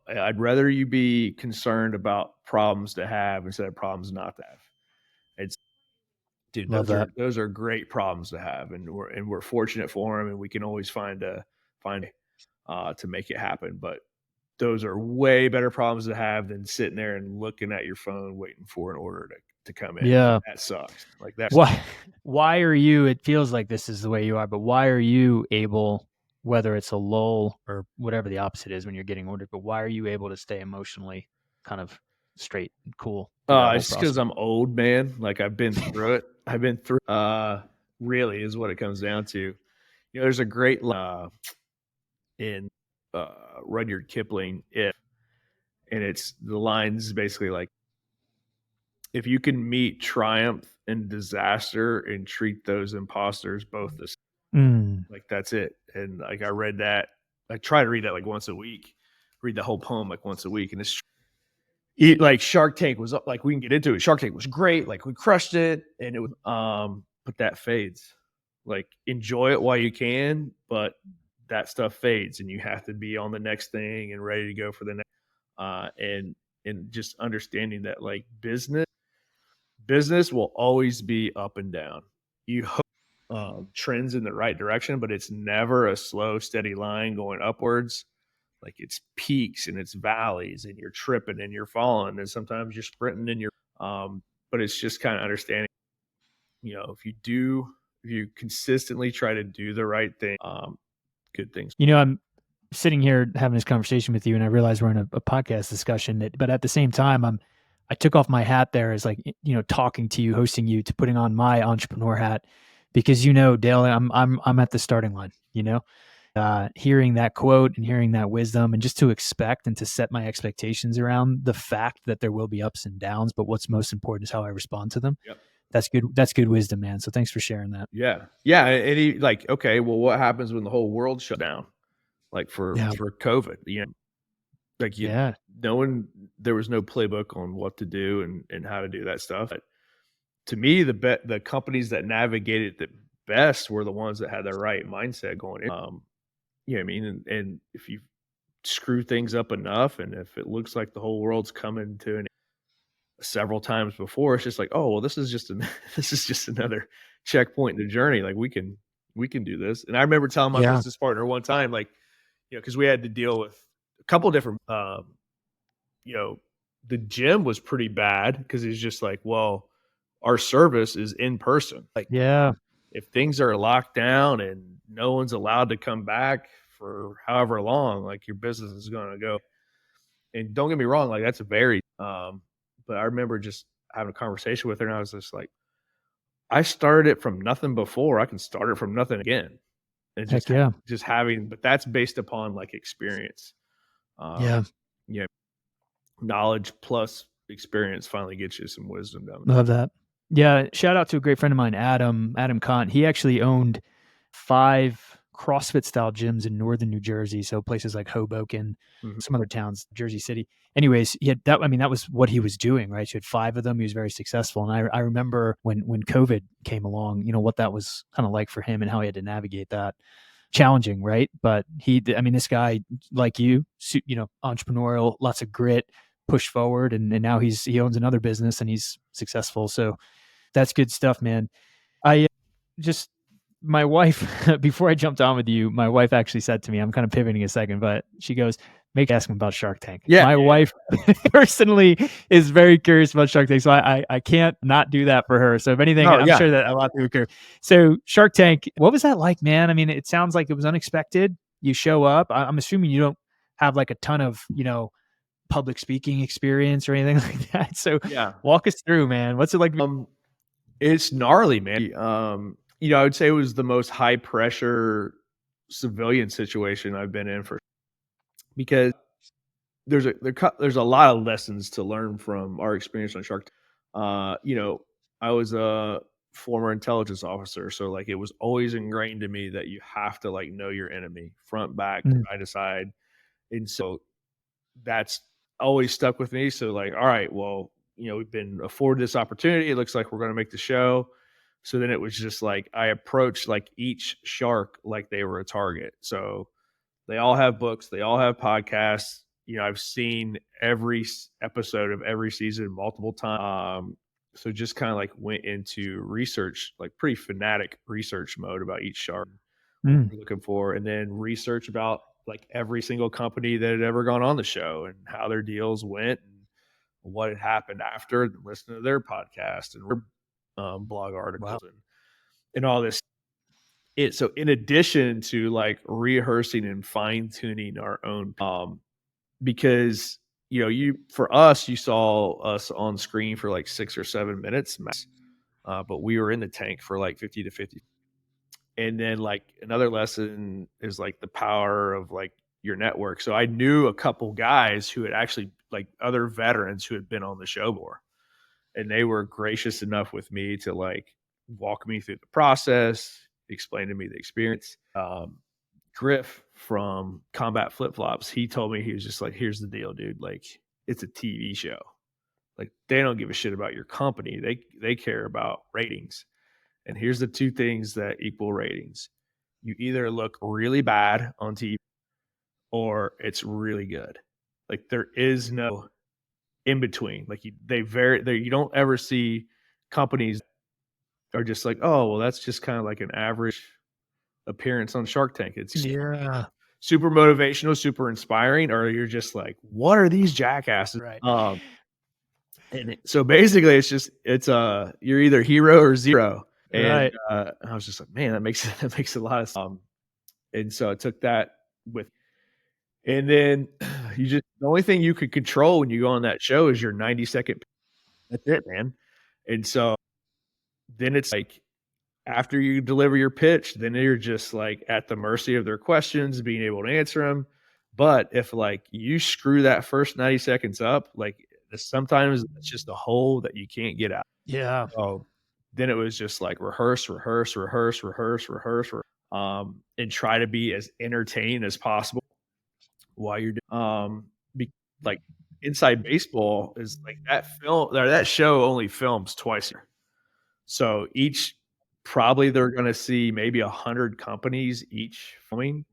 Speaker 2: Hey, I'd rather you be concerned about problems to have instead of problems not to have. It's dude,
Speaker 1: love that.
Speaker 2: those are great problems to have, and we're fortunate for them, and we can always find to make it happen. But those are way better problems to have than sitting there and looking at your phone waiting for an order to come in.
Speaker 1: Yeah.
Speaker 2: That sucks. Like that's
Speaker 1: Why are you, it feels like this is the way you are, but why are you able, whether it's a lull or whatever the opposite is when you're getting ordered, but why are you able to stay emotionally kind of straight and cool through that whole
Speaker 2: it's because
Speaker 1: process?
Speaker 2: I'm old, man. Like I've been through it. I've been through. Really is what it comes down to. There's a great in Rudyard Kipling, and it's the lines basically like, if you can meet triumph and disaster and treat those imposters both the
Speaker 1: Mm,
Speaker 2: like, that's it. And like I read that, I try to read that like once a week, read the whole poem like once a week, and like Shark Tank was up. Like we can get into it. Shark Tank was great. Like we crushed it, and it was but that fades. Like enjoy it while you can, but that stuff fades, and you have to be on the next thing and ready to go for the next. And just understanding that like business will always be up and down. You hope trends in the right direction, but it's never a slow, steady line going upwards. Like it's peaks and it's valleys, and you're tripping and you're falling, and sometimes you're sprinting and you're. But it's just kind of understanding. If you consistently try to do the right thing, good things.
Speaker 1: I'm sitting here having this conversation with you, and I realize we're in a podcast discussion, but at the same time, I took off my hat there as like, talking to you, hosting you, to putting on my entrepreneur hat, because, Dale, I'm at the starting line, hearing that quote and hearing that wisdom, and just to expect and to set my expectations around the fact that there will be ups and downs, but what's most important is how I respond to them.
Speaker 2: Yep.
Speaker 1: That's good. That's good wisdom, man. So thanks for sharing that.
Speaker 2: Yeah. Yeah. And he like, okay, well, what happens when the whole world shut down? Like for COVID, like knowing there was no playbook on what to do and how to do that stuff. But to me, the companies that navigated the best were the ones that had the right mindset going in. You know what I mean? And if you screw things up enough, and if it looks like the whole world's coming to an several times before, it's just like, oh well, this is just another checkpoint in the journey. Like we can do this. And I remember telling my business partner one time, like, because we had to deal with a couple different the gym was pretty bad, because it's just like, well, our service is in person. Like, if things are locked down and no one's allowed to come back for however long, like your business is going to go. And don't get me wrong, like that's but I remember just having a conversation with her, and I was just like, I started it from nothing before. I can start it from nothing again. And just having, but that's based upon like experience. Knowledge plus experience finally gets you some wisdom down there.
Speaker 1: Love that. Yeah. Shout out to a great friend of mine, Adam Kant. He actually owned 5 CrossFit style gyms in northern New Jersey, so places like Hoboken, some other towns, Jersey City. Anyways, he had that. I mean, that was what he was doing, right? So he had 5 of them. He was very successful, and I remember when COVID came along, what that was kind of like for him and how he had to navigate that. Challenging, right? But this guy, like you, entrepreneurial, lots of grit, push forward, and now he owns another business and he's successful. So that's good stuff, man. I just my wife, before I jumped on with you, my wife actually said to me, I'm kind of pivoting a second, but she goes, ask him about Shark Tank.
Speaker 2: Yeah.
Speaker 1: My wife personally is very curious about Shark Tank, so I can't not do that for her. So if anything, I'm sure that a lot of people care. So Shark Tank, what was that like, man? I mean, it sounds like it was unexpected. You show up. I'm assuming you don't have like a ton of, public speaking experience or anything like that. So walk us through, man. What's it like?
Speaker 2: It's gnarly, man. I would say it was the most high pressure civilian situation I've been in because there's a lot of lessons to learn from our experience on Shark Tank. I was a former intelligence officer, so like it was always ingrained in me that you have to like know your enemy front, back, side to side, and so that's always stuck with me. So like, all right, well, we've been afforded this opportunity. It looks like we're going to make the show. So then it was just like I approached like each shark like they were a target. So they all have books, they all have podcasts. I've seen every episode of every season multiple times. So just kind of like went into research, like pretty fanatic research mode about each shark we're looking for, and then research about like every single company that had ever gone on the show and how their deals went and what had happened after, and listen to their podcast and blog articles and all this. So in addition to like rehearsing and fine tuning our own, because for us, you saw us on screen for like 6 or 7 minutes, but we were in the tank for like 50 to 50. And then like another lesson is like the power of like your network. So I knew a couple guys who had actually like other veterans who had been on the show more, and they were gracious enough with me to like walk me through the process, explain to me the experience. Griff from Combat Flip Flops, he told me, he was just like, here's the deal, dude. Like, it's a TV show. Like, they don't give a shit about your company. They care about ratings. And here's the 2 things that equal ratings. You either look really bad on TV or it's really good. Like, there is no in between. Like, you don't ever see companies are just like, oh, well, that's just kind of like an average appearance on Shark Tank. It's super motivational, super inspiring, or you're just like, what are these jackasses?
Speaker 1: Right.
Speaker 2: And so basically it's you're either hero or zero. And I was just like, man, that makes a lot of sense. And so I took that with, and then the only thing you could control when you go on that show is your 90-second. That's it, man. And so then it's like, after you deliver your pitch, then you're just like at the mercy of their questions, being able to answer them. But if like you screw that first 90 seconds up, like sometimes it's just a hole that you can't get out.
Speaker 1: Yeah.
Speaker 2: So then it was just like rehearse, and try to be as entertaining as possible while you're doing. Like Inside Baseball is like that film or that show only films twice a year. So probably they're going to see maybe 100 companies each filming,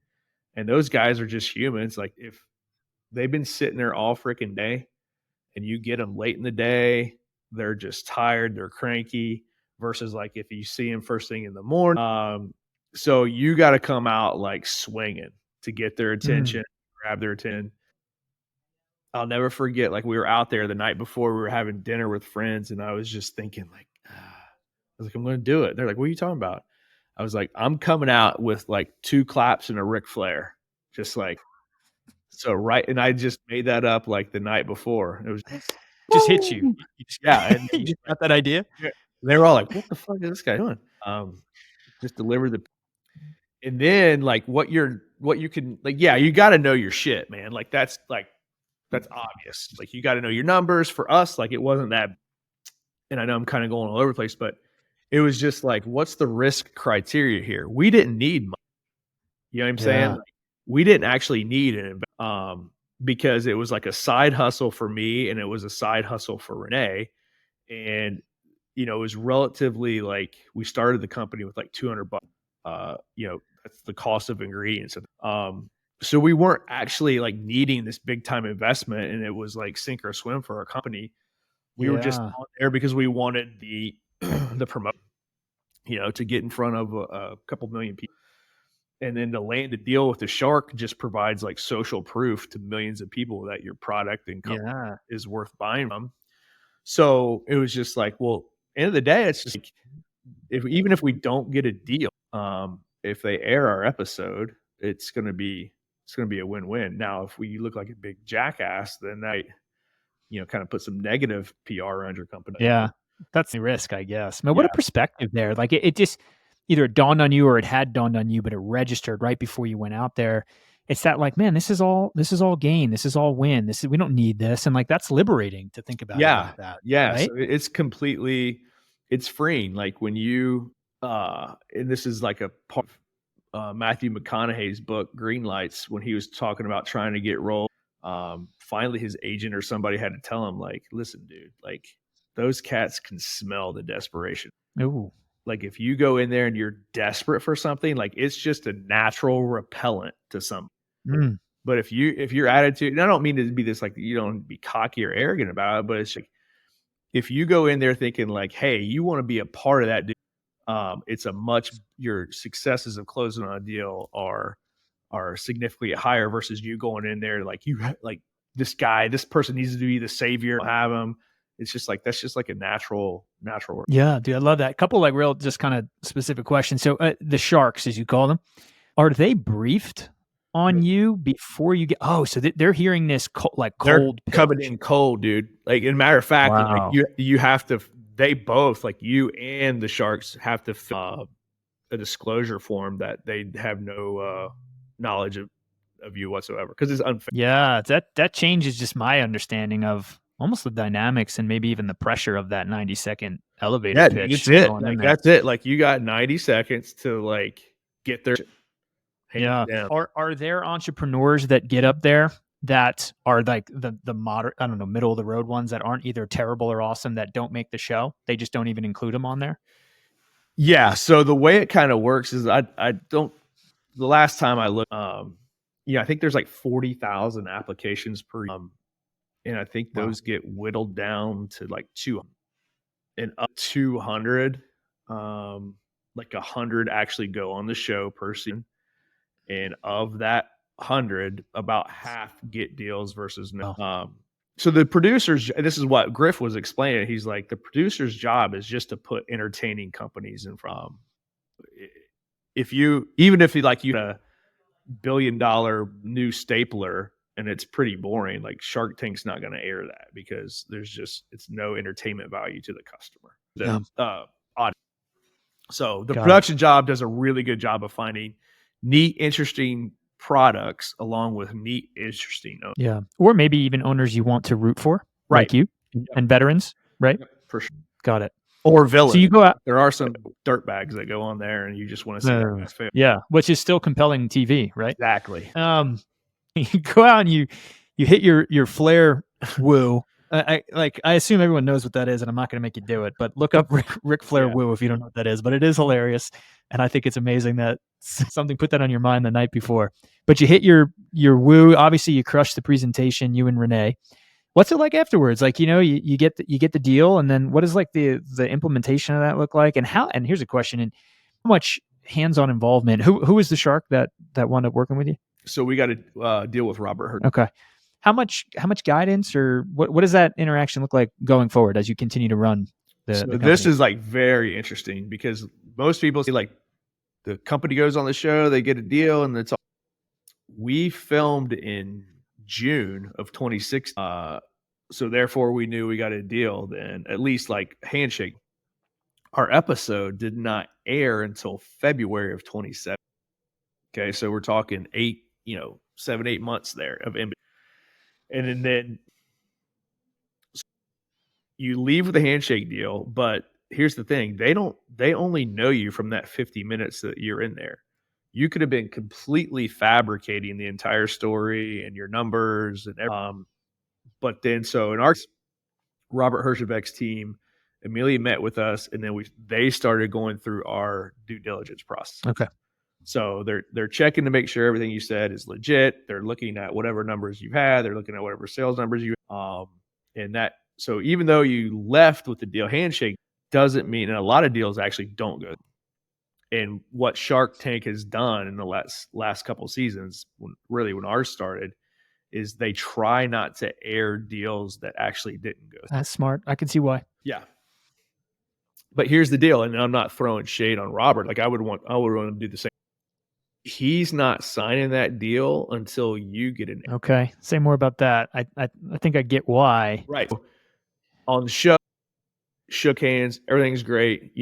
Speaker 2: and those guys are just humans. Like, if they've been sitting there all freaking day and you get them late in the day, they're just tired, they're cranky, versus like if you see them first thing in the morning. So you got to come out like swinging to get their attention, grab their attention. I'll never forget, like, we were out there the night before, we were having dinner with friends, and I was just thinking like, I was like, I'm going to do it. They're like, what are you talking about? I was like, I'm coming out with like 2 claps and a Ric Flair. Just like, so right. And I just made that up like the night before. It was
Speaker 1: just hit you.
Speaker 2: And
Speaker 1: you just got that idea.
Speaker 2: They were all like, what the fuck is this guy doing? Just deliver and then like what you can, like, you got to know your shit, man. Like, that's obvious. Like, you got to know your numbers. For us, like, it wasn't that, and I know I'm kind of going all over the place, but it was just like, what's the risk criteria here? We didn't need money. You know what I'm saying?
Speaker 1: Yeah.
Speaker 2: Like, we didn't actually need because it was like a side hustle for me and it was a side hustle for Renee. And, it was relatively like we started the company with like $200. That's the cost of ingredients. So we weren't actually like needing this big time investment, and it was like sink or swim for our company. We were just
Speaker 1: Yeah.
Speaker 2: on there because we wanted the the promotion, to get in front of a couple million people. And then to land a deal with the shark just provides like social proof to millions of people that your product and company
Speaker 1: Yeah.
Speaker 2: is worth buying from. So it was just like, well, end of the day, it's just like, even if we don't get a deal, if they air our episode, it's gonna be a win-win. Now, if we look like a big jackass, then that kind of put some negative PR around your company.
Speaker 1: Yeah. That's the risk, I guess. Man, what a
Speaker 2: Yeah,
Speaker 1: perspective there. Like it just either it dawned on you or it had dawned on you, but it registered right before you went out there. It's that like, man, this is all gain. This is all win. We don't need this. And like that's liberating to think about it
Speaker 2: yeah,
Speaker 1: like that.
Speaker 2: yeah. So
Speaker 1: Right?
Speaker 2: it's freeing. Like when and this is like a part of Matthew McConaughey's book Green Lights, when he was talking about trying to get rolled. Finally, his agent or somebody had to tell him, like, listen, dude, like those cats can smell the desperation.
Speaker 1: Ooh.
Speaker 2: Like if you go in there and you're desperate for something, like it's just a natural repellent to some.
Speaker 1: Mm.
Speaker 2: But if your attitude, and I don't mean to be this like you don't be cocky or arrogant about it, but it's like if you go in there thinking like, hey, you want to be a part of that, it's a much your successes of closing on a deal are significantly higher versus you going in there like like this person needs to be the savior. Have him. It's just like that's just like a natural.
Speaker 1: Yeah, dude, I love that. Couple like real just kind of specific questions. So the sharks, as you call them, are they briefed on you before you get? Oh, so they're hearing this
Speaker 2: They're
Speaker 1: cold
Speaker 2: coming
Speaker 1: pitch.
Speaker 2: in cold, dude. Like, in matter of fact, like
Speaker 1: Wow.
Speaker 2: you have to. They both, like you and the Sharks, have to fill a disclosure form that they have no knowledge of you whatsoever because it's unfair.
Speaker 1: Yeah, that changes just my understanding of almost the dynamics and maybe even the pressure of that 90-second elevator
Speaker 2: Yeah, dude,
Speaker 1: pitch
Speaker 2: it's it.
Speaker 1: going in
Speaker 2: Like
Speaker 1: there.
Speaker 2: that's it. Like you got 90 seconds to like get their hands
Speaker 1: Yeah.
Speaker 2: down.
Speaker 1: Are there entrepreneurs that get up there that are like the moderate, I don't know, middle of the road ones that aren't either terrible or awesome that don't make the show? They just don't even include them on there?
Speaker 2: Yeah. So the way it kind of works is I don't. The last time I looked, I think there's like 40,000 applications per. And I think
Speaker 1: Wow.
Speaker 2: those get whittled down to like 200 and up 200. Like 100 actually go on the show per season, and of that 100, about half get deals versus no.
Speaker 1: Oh,
Speaker 2: So the producers, this is what Griff was explaining. He's like, the producer's job is just to put entertaining companies in front. If you, even if you like you a $1 billion new stapler and it's pretty boring, like Shark Tank's not going to air that because it's no entertainment value to the customer.
Speaker 1: yeah.
Speaker 2: Audience. So the
Speaker 1: Got it.
Speaker 2: production job does a really good job of finding neat, interesting products along with neat, interesting.
Speaker 1: Yeah. Or maybe even owners you want to root for,
Speaker 2: Right.
Speaker 1: like you
Speaker 2: Yep.
Speaker 1: and veterans, right?
Speaker 2: Yep, for sure.
Speaker 1: Got it.
Speaker 2: Or
Speaker 1: So you
Speaker 2: villains.
Speaker 1: go out.
Speaker 2: There are some dirtbags that go on there and you just want to see that guys fail.
Speaker 1: Yeah, which is still compelling TV, right?
Speaker 2: Exactly.
Speaker 1: You go out and you hit your flare woo. I assume everyone knows what that is, and I'm not going to make you do it. But look up Ric Flair
Speaker 2: Yeah.
Speaker 1: woo if you don't know what that is. But it is hilarious, and I think it's amazing that something put that on your mind the night before. But you hit your woo. Obviously, you crushed the presentation. You and Renee. What's it like afterwards? Like you get the deal, and then what does like the implementation of that look like? And how? And here's a question: and how much hands-on involvement? Who is the shark that wound up working with you?
Speaker 2: So we got to deal with Robert Hurt.
Speaker 1: Okay. How much guidance or what does that interaction look like going forward as you continue to run the
Speaker 2: So
Speaker 1: company?
Speaker 2: this is like very interesting because most people see like the company goes on the show, they get a deal, and it's all. We filmed in June of 2016. So therefore we knew we got a deal then, at least like handshake. Our episode did not air until February of 2017. Okay, so we're talking 7, 8 months there of in. And then you leave with a handshake deal, but here's the thing. They only know you from that 50 minutes that you're in there. You could have been completely fabricating the entire story and your numbers and but then so in our Robert Herjavec's team immediately met with us, and then they started going through our due diligence process.
Speaker 1: Okay.
Speaker 2: So they're checking to make sure everything you said is legit. They're looking at whatever numbers you've had. They're looking at whatever sales numbers and that. So even though you left with the deal handshake, doesn't mean, and a lot of deals actually don't go. And what Shark Tank has done in the last couple of seasons, when ours started, is they try not to air deals that actually didn't go.
Speaker 1: That's smart. I can see why.
Speaker 2: Yeah. But here's the deal, and I'm not throwing shade on Robert. Like I would want to do the same. He's not signing that deal until you get an
Speaker 1: Okay. Say more about that. I think I get why.
Speaker 2: right. On the show, shook hands, everything's great.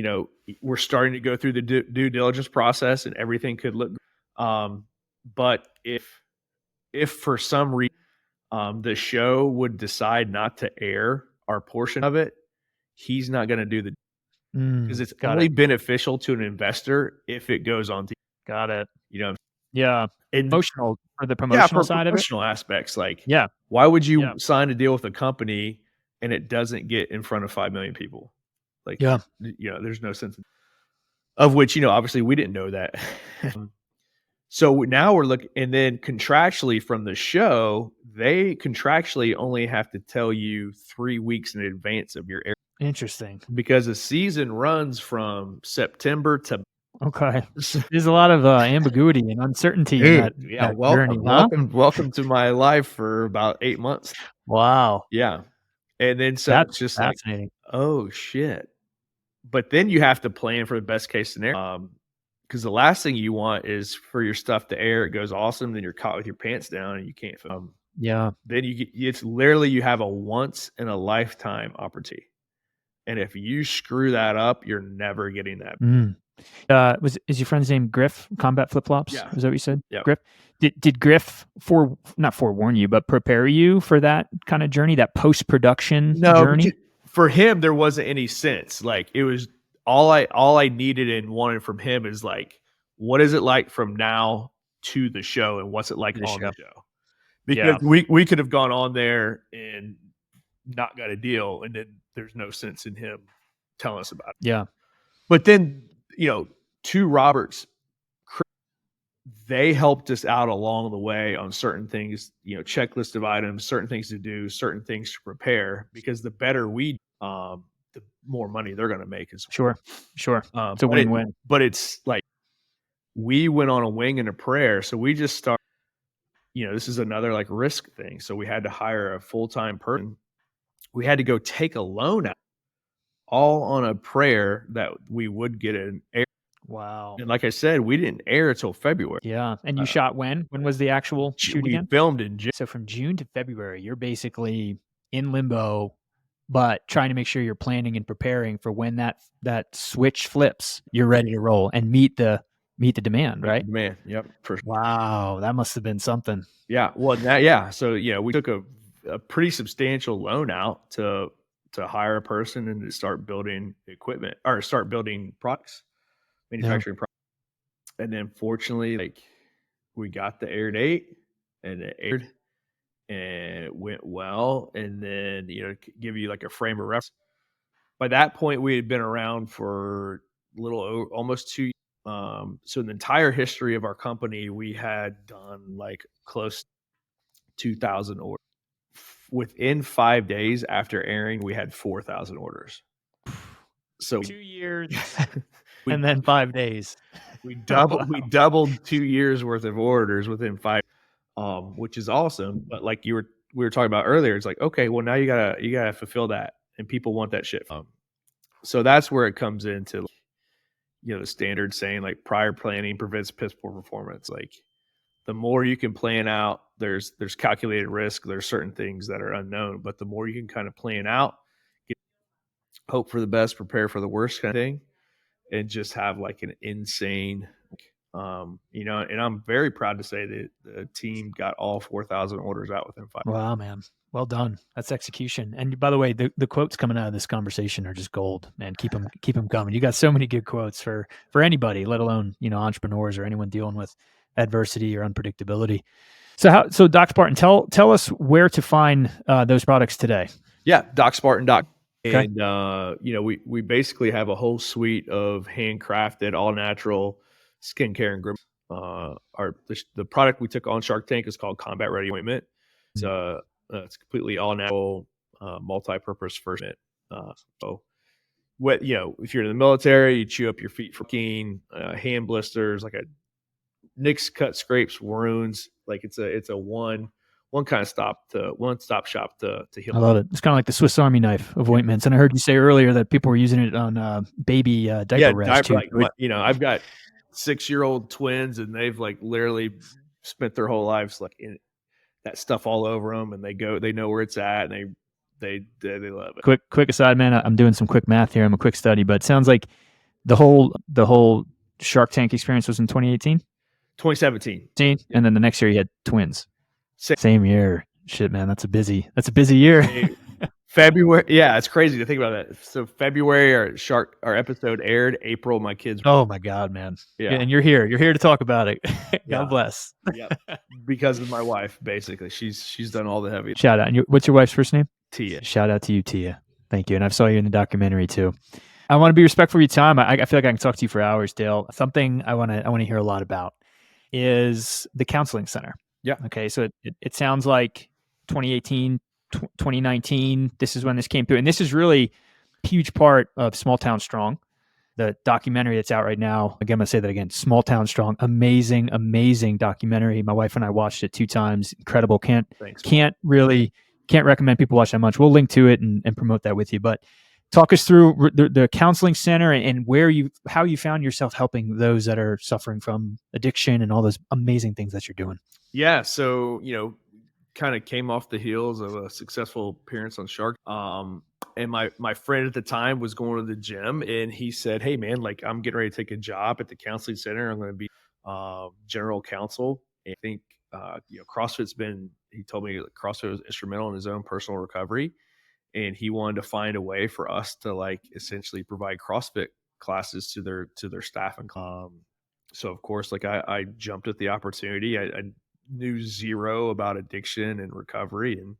Speaker 2: We're starting to go through the due diligence process, and everything could look. But if for some reason the show would decide not to air our portion of it, he's not going to do the because it's only beneficial to an investor if it goes on TV.
Speaker 1: Got it.
Speaker 2: Yeah,
Speaker 1: and emotional for the promotional side of it.
Speaker 2: Promotional aspects, like
Speaker 1: yeah,
Speaker 2: why would you sign a deal with a company and it doesn't get in front of 5 million people? Like, there's no sense of which, obviously we didn't know that. So now we're looking, and then contractually from the show, they contractually only have to tell you 3 weeks in advance of your air.
Speaker 1: Interesting.
Speaker 2: Because the season runs from September to.
Speaker 1: Okay. There's a lot of ambiguity and uncertainty in that journey.
Speaker 2: Welcome to my life for about 8 months.
Speaker 1: Wow.
Speaker 2: Yeah. And then so
Speaker 1: that's
Speaker 2: it's just
Speaker 1: fascinating.
Speaker 2: Like, oh shit. But then you have to plan for the best case scenario. Because the last thing you want is for your stuff to air. It goes awesome, then you're caught with your pants down and you can't film.
Speaker 1: Yeah.
Speaker 2: Then it's literally you have a once in a lifetime opportunity. And if you screw that up, you're never getting that.
Speaker 1: Is your friend's name Griff? Combat Flip Flops?
Speaker 2: Yeah.
Speaker 1: Is that what you said?
Speaker 2: Yeah.
Speaker 1: Griff? Did Griff not forewarn you, but prepare you for that kind of journey, that post-production journey?
Speaker 2: For him, there wasn't any sense. Like it was all I needed and wanted from him is like, what is it like from now to the show, and what's it like on the show? Because we could have gone on there and not got a deal, and then there's no sense in him telling us about it.
Speaker 1: Yeah.
Speaker 2: But then, to Robert's, they helped us out along the way on certain things, checklist of items, certain things to do, certain things to prepare, because the better the more money they're going to make.
Speaker 1: Sure. It's a win-win.
Speaker 2: But it's like we went on a wing and a prayer. So we just started, this is another like risk thing. So we had to hire a full-time person. We had to go take a loan out, all on a prayer that we would get an air.
Speaker 1: Wow.
Speaker 2: And like I said, we didn't air until February.
Speaker 1: Yeah. And you shot when? When was the actual shoot again?
Speaker 2: We filmed in June.
Speaker 1: So from June to February, you're basically in limbo, but trying to make sure you're planning and preparing for when that switch flips, you're ready to roll and meet the demand, right?
Speaker 2: Demand. Yep.
Speaker 1: Wow. That must have been something.
Speaker 2: Yeah. Well, So, we took a pretty substantial loan out to hire a person and to start building equipment or start building products, manufacturing products. And then fortunately, like we got the air date and it aired and it went well. And then, give you like a frame of reference. By that point, we had been around for almost 2 years. So in the entire history of our company, we had done like close to 2,000 orders. Within 5 days after airing, we had 4,000 orders. So
Speaker 1: 2 years and then 5 days.
Speaker 2: We doubled 2 years worth of orders within 5, which is awesome. But like we were talking about earlier, it's like, okay, well now you gotta fulfill that, and people want that shit. So that's where it comes into, the standard saying like prior planning prevents piss poor performance. Like the more you can plan out, there's calculated risk. There's certain things that are unknown, but the more you can kind of plan out, hope for the best, prepare for the worst kind of thing, and just have like an insane And I'm very proud to say that the team got all 4,000 orders out within 5
Speaker 1: Wow, man. Well done. That's execution. And by the way, the quotes coming out of this conversation are just gold, man. Keep them coming. You got so many good quotes for anybody, let alone, entrepreneurs or anyone dealing with adversity or unpredictability. So Doc Spartan, tell us where to find those products today.
Speaker 2: Yeah, DocSpartan.com.
Speaker 1: Okay.
Speaker 2: And we basically have a whole suite of handcrafted, all natural skincare and grooming. The product we took on Shark Tank is called Combat Ready Ointment. It's completely all natural, multi-purpose first aid. So, if you're in the military, you chew up your feet for skiing, hand blisters, like a nicks, cut, scrapes, wounds. Like it's a one stop shop to heal.
Speaker 1: I love it. It's kind of like the Swiss Army knife of ointments. And I heard you say earlier that people were using it on baby diaper rash too.
Speaker 2: I've got 6-year-old twins, and they've like literally spent their whole lives like in that stuff all over them, and they know where it's at, and they love it.
Speaker 1: Quick aside, man. I'm doing some quick math here. I'm a quick study, but it sounds like the whole Shark Tank experience was in 2018,
Speaker 2: 2017,
Speaker 1: and then the next year you had twins. Same year. Shit, man, that's a busy year.
Speaker 2: February, yeah, it's crazy to think about that. So February, our episode aired. April, my kids.
Speaker 1: Oh my God, man!
Speaker 2: Yeah,
Speaker 1: and you're here to talk about it. God bless.
Speaker 2: Yeah, because of my wife, basically, she's done all the heavy.
Speaker 1: Shout out. And what's your wife's first name?
Speaker 2: Tia.
Speaker 1: Shout out to you, Tia. Thank you. And I saw you in the documentary too. I want to be respectful of your time. I feel like I can talk to you for hours, Dale. Something I want to hear a lot about is the counseling center.
Speaker 2: Yeah.
Speaker 1: Okay. So it sounds like 2018, 2019, this is when this came through. And this is really a huge part of Small Town Strong, the documentary that's out right now. Again, I'm going to say that again, Small Town Strong, amazing, amazing documentary. My wife and I watched it 2 times. Incredible. Can't recommend people watch that much. We'll link to it and promote that with you. But talk us through the counseling center and how you found yourself helping those that are suffering from addiction and all those amazing things that you're doing.
Speaker 2: Yeah. So, kind of came off the heels of a successful appearance on Shark. And my friend at the time was going to the gym, and he said, "Hey man, like I'm getting ready to take a job at the counseling center. I'm going to be general counsel." And I think CrossFit's been. He told me that CrossFit was instrumental in his own personal recovery, and he wanted to find a way for us to like essentially provide CrossFit classes to their staff. And so of course, like I jumped at the opportunity. I knew zero about addiction and recovery, and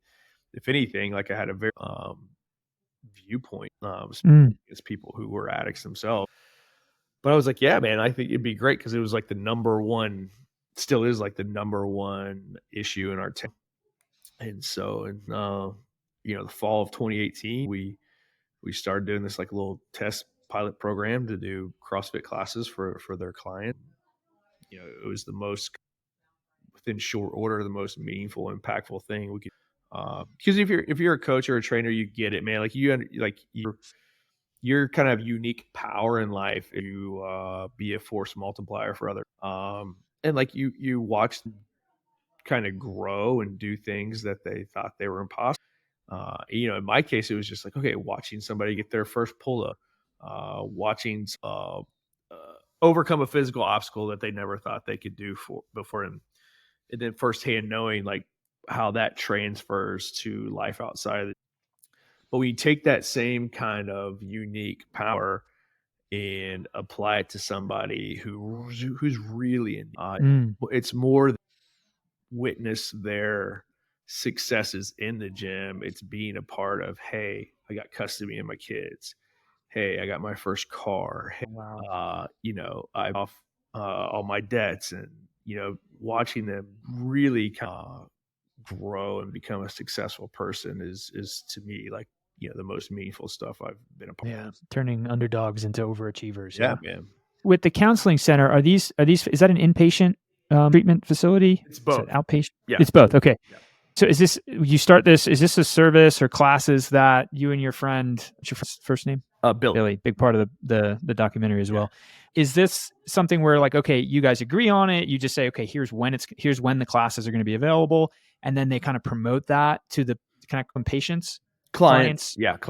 Speaker 2: if anything, like I had a very viewpoint as people who were addicts themselves. But I was like, yeah, man, I think it'd be great because it was like still is like the number one issue in our town. And so in the fall of 2018, we started doing this like little test pilot program to do CrossFit classes for their client. It was the most, within short order, the most meaningful, impactful thing we could. Because if you're a coach or a trainer, you get it, man. Like your kind of unique power in life, you be a force multiplier for others. And like you watch them kind of grow and do things that they thought they were impossible. In my case, it was just like, okay, watching somebody get their first pull up, watching overcome a physical obstacle that they never thought they could do before, and then firsthand knowing like how that transfers to life outside of it. But we take that same kind of unique power and apply it to somebody who's really in. It's more than witness their successes in the gym. It's being a part of, hey, I got custody of my kids. Hey, I got my first car. Hey,
Speaker 1: wow.
Speaker 2: I'm off all my debts, and watching them really kind of grow and become a successful person is to me like the most meaningful stuff I've been a part of.
Speaker 1: Yeah, turning underdogs into overachievers.
Speaker 2: Yeah, man.
Speaker 1: With the counseling center, is that an inpatient treatment facility?
Speaker 2: It's both.
Speaker 1: Outpatient?
Speaker 2: Yeah.
Speaker 1: It's both. Okay.
Speaker 2: Yeah.
Speaker 1: So is this a service or classes that you and your friend, what's your first name? Billy, big part of the documentary as well. Is this something where like, okay, you guys agree on it? You just say, okay, here's when the classes are going to be available. And then they kind of promote that to the kind of clients.
Speaker 2: Yeah.
Speaker 1: And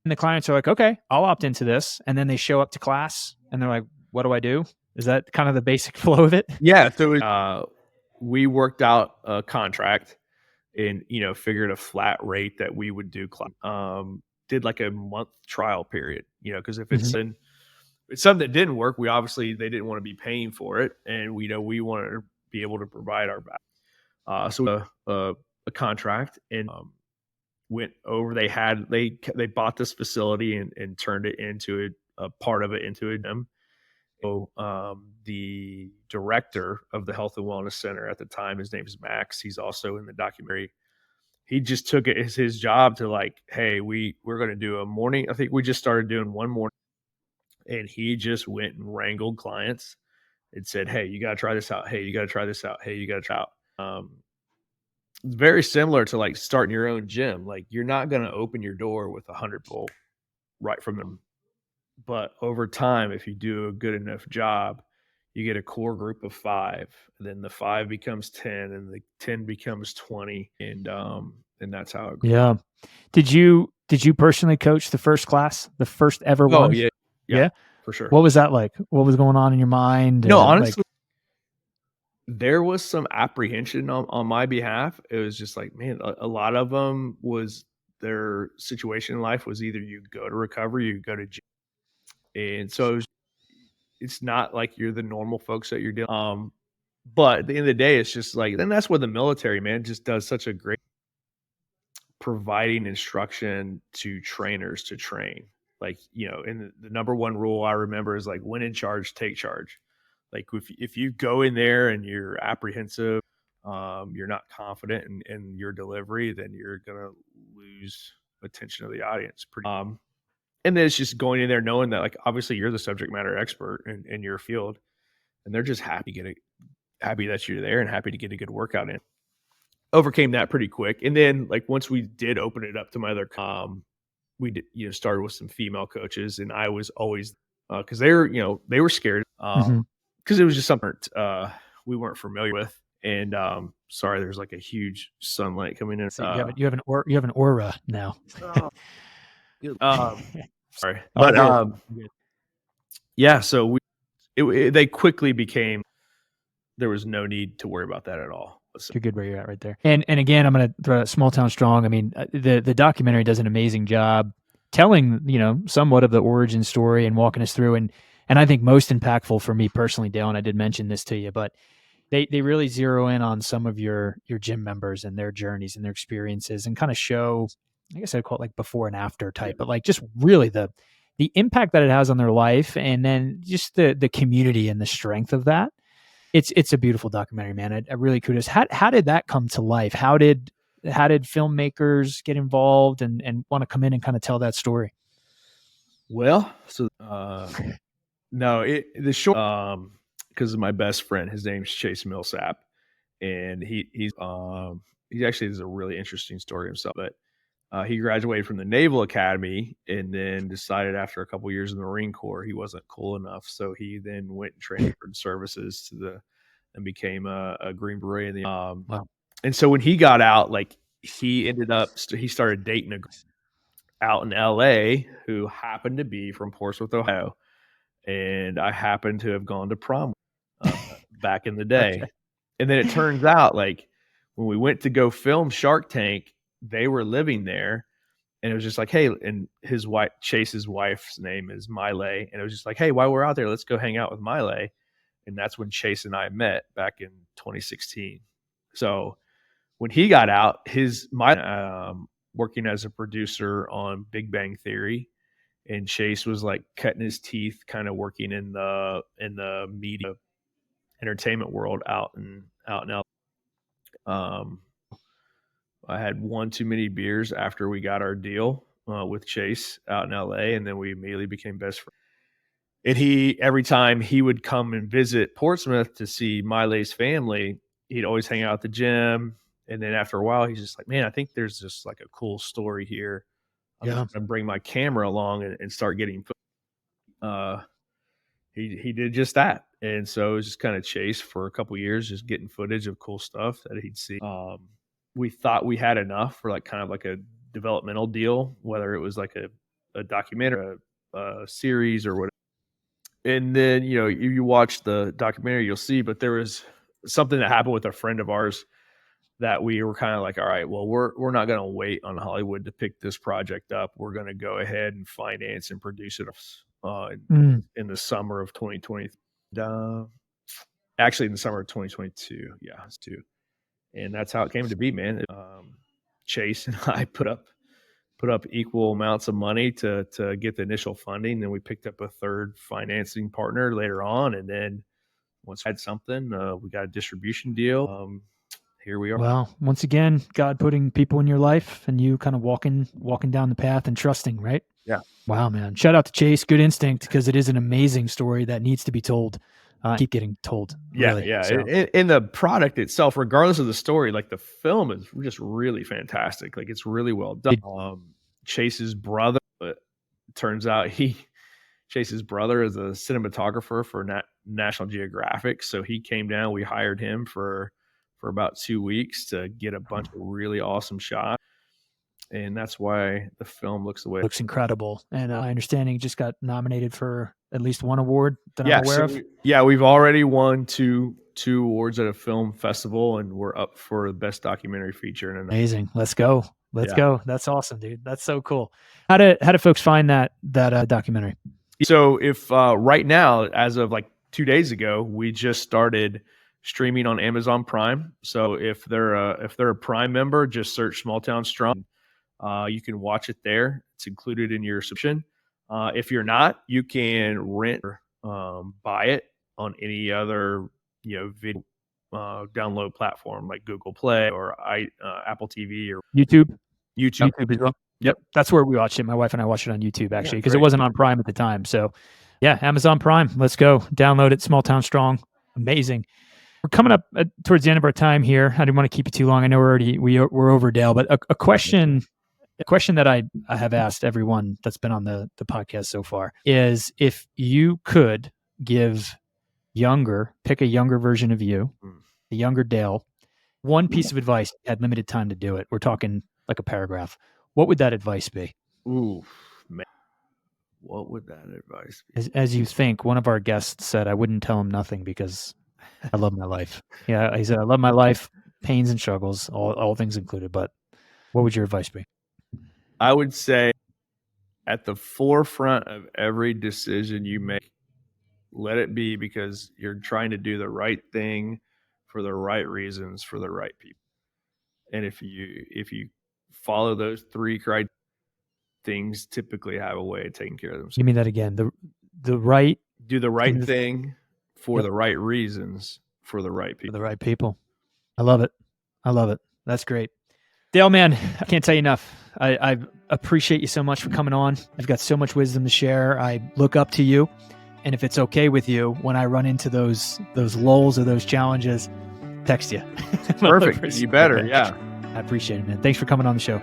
Speaker 1: the clients are like, okay, I'll opt into this. And then they show up to class and they're like, what do I do? Is that kind of the basic flow of it?
Speaker 2: Yeah. So we worked out a contract and, figured a flat rate that we would do. Did like a month trial period, because if it's
Speaker 1: Mhm.
Speaker 2: it's something that didn't work, they didn't want to be paying for it. And we wanted to be able to provide our back. So a contract and went over. They bought this facility and turned it into a part of it into a gym. So the director of the Health and Wellness Center at the time, his name is Max. He's also in the documentary. He just took it as his job to like, hey, we're going to do a morning. I think we just started doing one morning, and he just went and wrangled clients and said, hey, you got to try this out. Hey, you got to try this out. Hey, you got to try out. It's very similar to like starting your own gym. Like you're not going to open your door with 100 people right from them. But over time, if you do a good enough job, you get a core group of 5, and then the 5 becomes 10, and the 10 becomes 20, and that's how it grew.
Speaker 1: Yeah. Did you personally coach the first class, the first ever
Speaker 2: Oh
Speaker 1: one?
Speaker 2: yeah, yeah,
Speaker 1: Yeah?
Speaker 2: for sure.
Speaker 1: What was that like? What was going on in your mind?
Speaker 2: No,
Speaker 1: Like
Speaker 2: honestly, there was some apprehension on my behalf. It was just like, man, a lot of them was their situation in life was either you go to recovery, you go to gym, and so it's not like you're the normal folks that you're dealing. But at the end of the day, it's just like, and that's where the military, man, just does such a great providing instruction to trainers to train. Like, and the number one rule I remember is like, when in charge, take charge. Like if you go in there and you're apprehensive, you're not confident in your delivery, then you're gonna lose attention of the audience. And then it's just going in there knowing that like obviously you're the subject matter expert in your field, and they're just happy that you're there and happy to get a good workout in. Overcame that pretty quick. And then like once we did open it up to my other we did, started with some female coaches, and I was always because they were scared
Speaker 1: mhm.
Speaker 2: because it was just something we weren't familiar with. And sorry, there's like a huge sunlight coming in.
Speaker 1: So you have an aura now.
Speaker 2: Oh, sorry,
Speaker 1: All
Speaker 2: but
Speaker 1: good.
Speaker 2: yeah. So they quickly became, there was no need to worry about that at all. So,
Speaker 1: You're good where you're at right there. And again, I'm going to throw out Small Town Strong. I mean, the documentary does an amazing job telling, somewhat of the origin story and walking us through. And I think most impactful for me personally, Dale, and I did mention this to you, but they really zero in on some of your gym members and their journeys and their experiences and kind of show, I guess I'd call it like before and after type, but like just really the impact that it has on their life, and then just the community and the strength of that. It's a beautiful documentary, man. I really kudos. How did that come to life? How did filmmakers get involved and want to come in and kind of tell that story?
Speaker 2: well, so no, the short because of my best friend, his name's Chase Millsap, and he actually has a really interesting story himself. But he graduated from the Naval Academy and then decided after a couple years in the Marine Corps he wasn't cool enough, so he then went and transferred services and became a Green Beret in the
Speaker 1: Wow.
Speaker 2: and so when he got out, like he started dating a girl out in LA who happened to be from Portsmouth, Ohio, and I happened to have gone to prom back in the
Speaker 1: Okay.
Speaker 2: day. And then it turns out, like, when we went to go film Shark Tank, they were living there, and it was just like, hey, and his wife, Chase's wife's name is Miley, and it was just like, hey, while we're out there, let's go hang out with Miley. And that's when Chase and I met back in 2016. So when he got out, working as a producer on Big Bang Theory, and Chase was like cutting his teeth, kind of working in the media entertainment world out in LA. I had one too many beers after we got our deal with Chase out in LA, and then we immediately became best friends. And every time he would come and visit Portsmouth to see Miley's family, he'd always hang out at the gym. And then after a while, he's just like, man, I think there's just like a cool story here. I'm
Speaker 1: Yeah.
Speaker 2: just gonna bring my camera along and start getting. Uh, he did just that, and so it was just kind of chase for a couple years, just getting footage of cool stuff that he'd see. We thought we had enough for like kind of like a developmental deal, whether it was like a documentary, a series, or whatever. And then, if you watch the documentary, you'll see, but there was something that happened with a friend of ours that we were kind of like, all right, well, we're not going to wait on Hollywood to pick this project up. We're going to go ahead and finance and produce it in the summer of 2020. Actually, in the summer of 2022. Yeah, it's two. And that's how it came to be, man. Chase and I put up equal amounts of money to get the initial funding. Then we picked up a third financing partner later on. And then once we had something, we got a distribution deal. Here we are.
Speaker 1: Well, once again, God putting people in your life and you kind of walking down the path and trusting, right?
Speaker 2: Yeah.
Speaker 1: Wow, man. Shout out to Chase. Good instinct, because it is an amazing story that needs to be told. Keep getting told. Really.
Speaker 2: Yeah.
Speaker 1: So.
Speaker 2: In the product itself, regardless of the story, like the film is just really fantastic. Like it's really well done. Chase's brother, turns out Chase's brother is a cinematographer for National Geographic. So he came down, we hired him for about 2 weeks to get a bunch of really awesome shots. And that's why the film looks the way it
Speaker 1: looks incredible. And my understanding just got nominated for at least one award that I'm aware of.
Speaker 2: We've already won two awards at a film festival, and we're up for the best documentary feature.
Speaker 1: Amazing. Let's go. Let's go. That's awesome, dude. That's so cool. How do folks find that documentary?
Speaker 2: So if right now, as of like 2 days ago, we just started streaming on Amazon Prime. So if they're a Prime member, just search Small Town Strong. You can watch it there. It's included in your subscription. If you're not, you can rent or buy it on any other video download platform like Google Play or Apple TV or
Speaker 1: YouTube
Speaker 2: as well.
Speaker 1: Yep, that's where we watched it. My wife and I watched it on YouTube actually, because it wasn't on Prime at the time. So, yeah, Amazon Prime. Let's go download it. Small Town Strong. Amazing. We're coming up towards the end of our time here. I didn't want to keep you too long. I know we're over, Dale, but a question that I have asked everyone that's been on the podcast so far is, if you could pick a younger version of you, a younger Dale, one piece of advice, had limited time to do it. We're talking like a paragraph. What would that advice be?
Speaker 2: Ooh, man. What would that advice be?
Speaker 1: As you think, one of our guests said, I wouldn't tell him nothing because I love my life. Yeah, he said, I love my life, pains and struggles, all things included. But what would your advice be?
Speaker 2: I would say, at the forefront of every decision you make, let it be because you're trying to do the right thing for the right reasons for the right people. And if you follow those three criteria, things typically have a way of taking care of themselves.
Speaker 1: You mean that again? The right,
Speaker 2: do the right thing for the right reasons for the right people.
Speaker 1: For the right people. I love it. That's great. Dale, man, I can't tell you enough. I appreciate you so much for coming on. You've got so much wisdom to share. I look up to you. And if it's okay with you, when I run into those lulls or those challenges, text you.
Speaker 2: Perfect. You better. Yeah.
Speaker 1: I appreciate it, man. Thanks for coming on the show.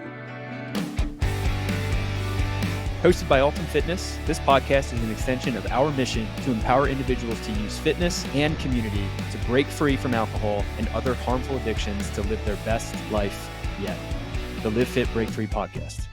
Speaker 3: Hosted by Ultimate Fitness, this podcast is an extension of our mission to empower individuals to use fitness and community to break free from alcohol and other harmful addictions to live their best life yet. The Live Fit, Break Free podcast.